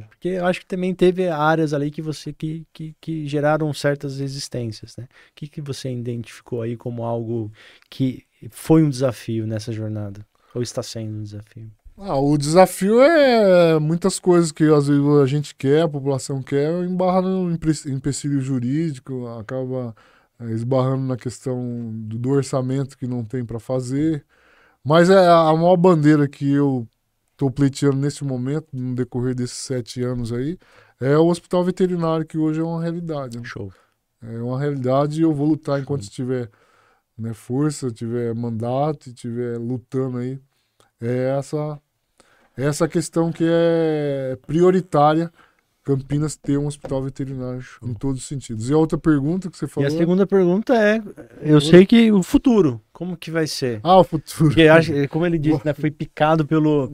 Porque eu acho que também teve áreas ali que você que geraram certas resistências, né? O que você identificou aí como algo que foi um desafio nessa jornada? Ou está sendo um desafio? O desafio é muitas coisas que às vezes a gente quer, a população quer, embarra no empecilho jurídico, acaba esbarrando na questão do orçamento que não tem para fazer. Mas a maior bandeira que eu estou pleiteando nesse momento, no decorrer desses 7 anos aí, é o hospital veterinário, que hoje é uma realidade. Né? Show. É uma realidade e eu vou lutar enquanto tiver, né, força, tiver mandato, estiver lutando aí. Essa questão que é prioritária, Campinas ter um hospital veterinário em todos os sentidos. E a outra pergunta que você falou... E a segunda pergunta eu sei que o futuro, como que vai ser? O futuro. Porque, como ele disse, né, foi picado pelo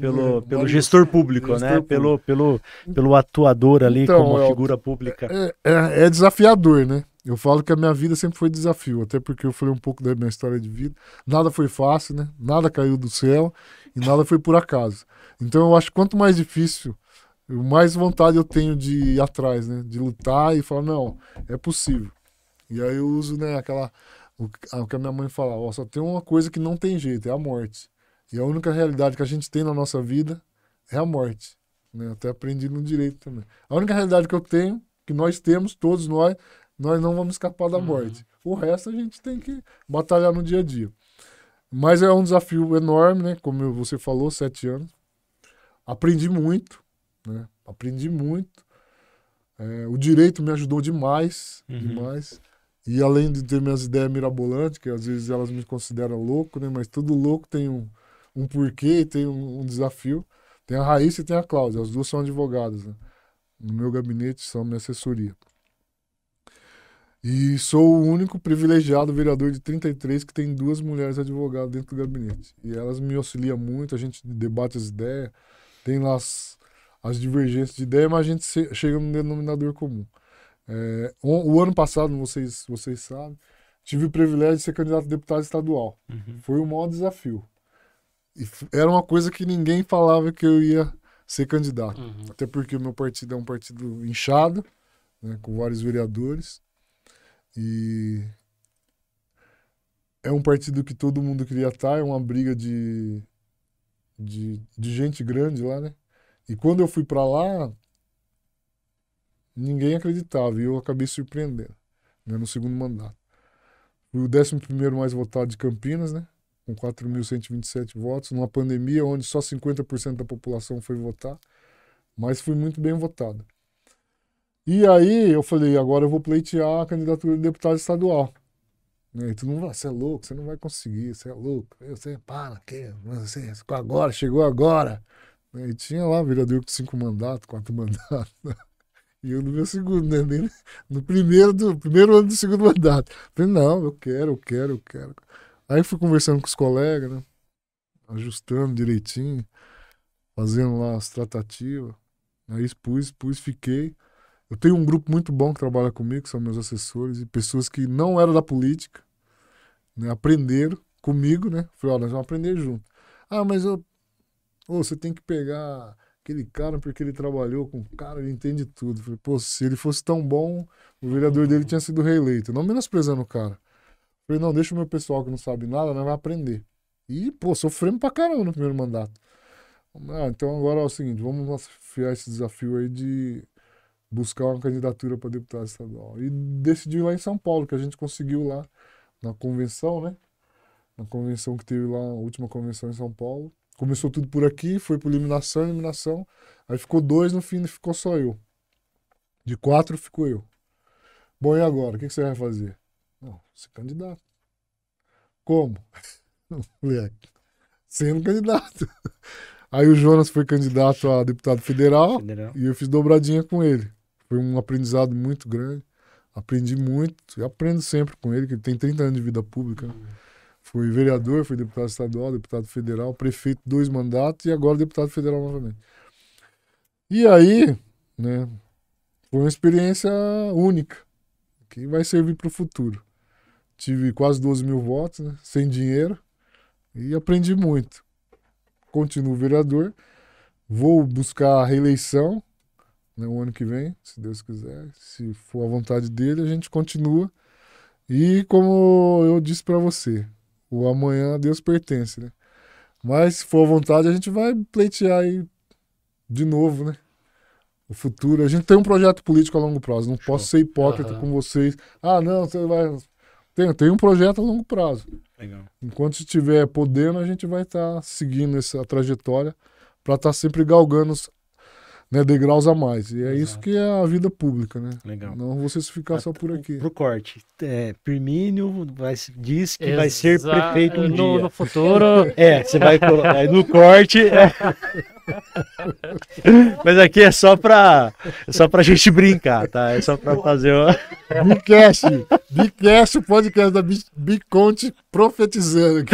gestor público, né? Pelo atuador ali, então, como figura pública. É desafiador, né? Eu falo que a minha vida sempre foi desafio, até porque eu falei um pouco da minha história de vida. Nada foi fácil, né? Nada caiu do céu e nada foi por acaso. Então eu acho que quanto mais difícil, mais vontade eu tenho de ir atrás, né? De lutar e falar, não, é possível. E aí eu uso, né, o que a minha mãe falava, só tem uma coisa que não tem jeito, é a morte. E a única realidade que a gente tem na nossa vida é a morte. né? Até aprendi no direito também. A única realidade que eu tenho, que nós temos, todos nós não vamos escapar da morte. O resto a gente tem que batalhar no dia a dia. Mas é um desafio enorme, né? Como você falou, 7 anos. Aprendi muito, né? Aprendi muito. O direito me ajudou demais, demais. E além de ter minhas ideias mirabolantes, que às vezes elas me consideram louco, né? Mas todo louco tem um porquê, tem um desafio. Tem a Raíssa e tem a Cláudia, as duas são advogadas, né? No meu gabinete, são minha assessoria. E sou o único privilegiado vereador de 33 que tem 2 mulheres advogadas dentro do gabinete. E elas me auxiliam muito, a gente debate as ideias, tem lá as divergências de ideia, mas a gente chega num denominador comum. O ano passado, vocês sabem, tive o privilégio de ser candidato a deputado estadual. Foi o maior desafio. E era uma coisa que ninguém falava que eu ia ser candidato. Até porque o meu partido é um partido inchado, né, com vários vereadores. E é um partido que todo mundo queria estar, é uma briga de gente grande lá, né? E quando eu fui para lá, ninguém acreditava, e eu acabei surpreendendo, né, no segundo mandato. Fui o 11º mais votado de Campinas, né, com 4.127 votos, numa pandemia onde só 50% da população foi votar, mas fui muito bem votado. E aí eu falei, agora eu vou pleitear a candidatura de deputado estadual. E todo mundo fala, você é louco, você não vai conseguir, você é louco. Você, para, que? Você ficou agora, chegou agora. E tinha lá vereador com 5 mandatos, 4 mandatos. E eu no meu segundo, né? No primeiro ano do segundo mandato. Falei, não, eu quero. Aí fui conversando com os colegas, né? Ajustando direitinho, fazendo lá as tratativas. Aí expus, fiquei. Eu tenho um grupo muito bom que trabalha comigo, que são meus assessores, e pessoas que não eram da política, né? Aprenderam comigo, né? Falei, ó, nós vamos aprender junto. Ah, mas você tem que pegar aquele cara porque ele trabalhou com o cara, ele entende tudo. Falei, pô, se ele fosse tão bom, o vereador dele tinha sido reeleito. Não menosprezando o cara. Falei, não, deixa o meu pessoal que não sabe nada, nós vamos aprender. E, pô, sofremos pra caramba no primeiro mandato. Então agora é o seguinte, vamos afiar esse desafio aí de buscar uma candidatura para deputado estadual. E decidi lá em São Paulo, que a gente conseguiu lá na convenção, né? Na convenção que teve lá, a última convenção em São Paulo. Começou tudo por aqui, foi por eliminação. Aí ficou 2, no fim ficou só eu. De 4 ficou eu. Bom, e agora? O que você vai fazer? Não, ser candidato. Como? Sendo candidato. Aí o Jonas foi candidato a deputado federal. E eu fiz dobradinha com ele. Foi um aprendizado muito grande. Aprendi muito. E aprendo sempre com ele, que ele tem 30 anos de vida pública. Foi vereador, foi deputado estadual, deputado federal, prefeito 2 mandatos e agora deputado federal novamente. E aí, né, foi uma experiência única, que vai servir para o futuro. Tive quase 12 mil votos, né, sem dinheiro, e aprendi muito. Continuo vereador, vou buscar a reeleição, né, o ano que vem, se Deus quiser. Se for a vontade dele, a gente continua. E como eu disse para você, o amanhã a Deus pertence, né? Mas se for à vontade, a gente vai pleitear aí de novo, né? O futuro. A gente tem um projeto político a longo prazo. Não posso ser hipócrita com vocês. Ah, não, você vai... Tem um projeto a longo prazo. Legal. Enquanto estiver podendo, a gente vai estar seguindo essa trajetória para estar sempre galgando, né, degraus a mais. E é isso que é a vida pública, né? Legal. Não você ficar só por aqui. Pro corte. Pirmínio diz que vai ser prefeito um dia. No futuro. Você vai colocar no corte. Mas aqui é só pra gente brincar, tá? É só pra fazer uma... Bicast, o podcast da Biconte profetizando.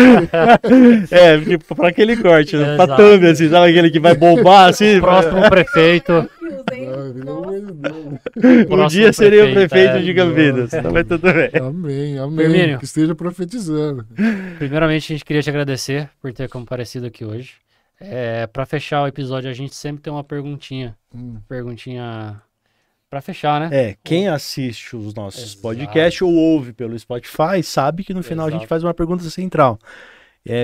Tipo, pra aquele corte, né? Pra thumb, assim, sabe aquele que vai bombar, assim? Próximo prefeito. Um dia seria o prefeito de Campinas. Então vai tudo bem. Amém. Firmínio, que esteja profetizando. Primeiramente, a gente queria te agradecer por ter comparecido aqui hoje. Para fechar o episódio, a gente sempre tem uma perguntinha. Perguntinha para fechar, né? Quem assiste os nossos podcasts ou ouve pelo Spotify sabe que no final a gente faz uma pergunta central.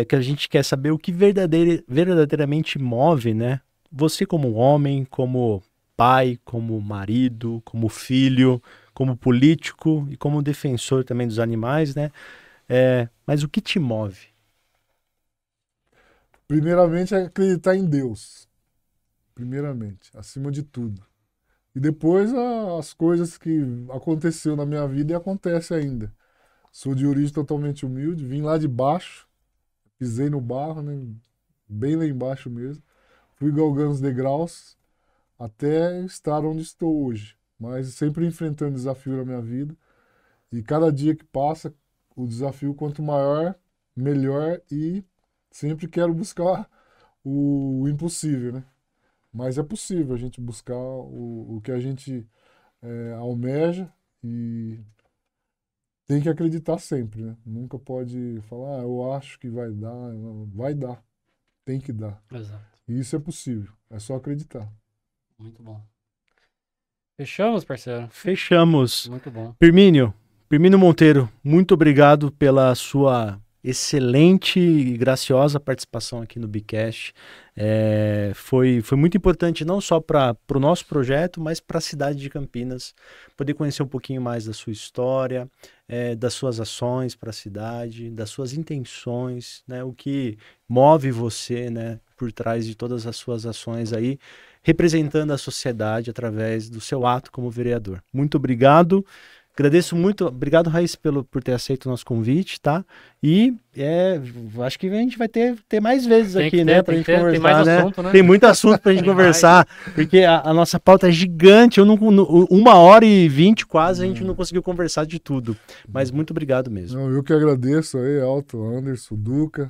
Que a gente quer saber o que verdadeiramente move, né, você como homem, como pai, como marido, como filho, como político e como defensor também dos animais, né? Mas o que te move? Primeiramente, é acreditar em Deus. Primeiramente, acima de tudo. E depois as coisas que aconteceu na minha vida e acontece ainda. Sou de origem totalmente humilde, vim lá de baixo, pisei no barro, né? Bem lá embaixo mesmo. Fui galgando os degraus até estar onde estou hoje. Mas sempre enfrentando desafio na minha vida. E cada dia que passa, o desafio quanto maior, melhor, e sempre quero buscar o impossível, né? Mas é possível a gente buscar o que a gente almeja, e tem que acreditar sempre, né? Nunca pode falar, eu acho que vai dar. Não, vai dar. Tem que dar. Exato. E isso é possível. É só acreditar. Muito bom. Fechamos, parceiro? Fechamos. Muito bom. Firmínio Monteiro, muito obrigado pela sua excelente e graciosa participação aqui no Bicast. Foi muito importante não só para o nosso projeto, mas para a cidade de Campinas, poder conhecer um pouquinho mais da sua história, das suas ações para a cidade, das suas intenções, né, o que move você, né, por trás de todas as suas ações aí, representando a sociedade através do seu ato como vereador. Muito obrigado. Agradeço muito, obrigado, Raíssa, por ter aceito o nosso convite, tá? E acho que a gente vai ter mais vezes aqui, né, pra gente conversar, tem mais assunto, né? Tem muito assunto pra gente conversar, porque a nossa pauta é gigante, 1h20 quase, a gente não conseguiu conversar de tudo, mas muito obrigado mesmo. Não, eu que agradeço aí, Elton, Anderson, Duca,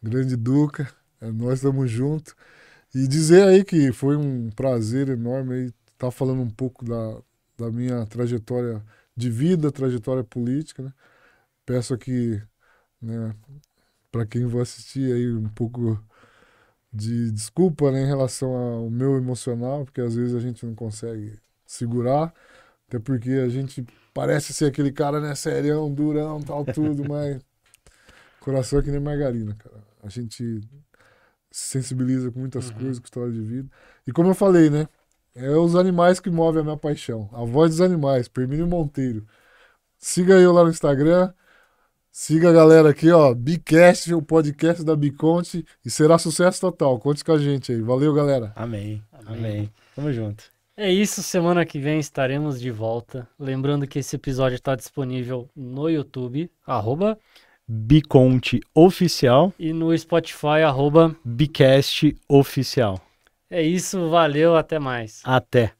grande Duca, nós estamos juntos, e dizer aí que foi um prazer enorme aí estar falando um pouco da minha trajetória de vida, trajetória política, né? Peço aqui, né, para quem vai assistir aí um pouco de desculpa, né, em relação ao meu emocional, porque às vezes a gente não consegue segurar, até porque a gente parece ser aquele cara, né, serião, durão, tal, tudo, mas coração é que nem margarina, cara. A gente se sensibiliza com muitas coisas, com história de vida. E como eu falei, né, é os animais que movem a minha paixão. A voz dos animais, Firmínio Monteiro. Siga eu lá no Instagram. Siga a galera aqui, ó. Bicast, o podcast da Biconte. E será sucesso total. Conte com a gente aí. Valeu, galera. Amém. Tamo junto. É isso. Semana que vem estaremos de volta. Lembrando que esse episódio está disponível no YouTube, @Biconte Oficial. E no Spotify, Bicast Oficial. É isso, valeu, até mais. Até.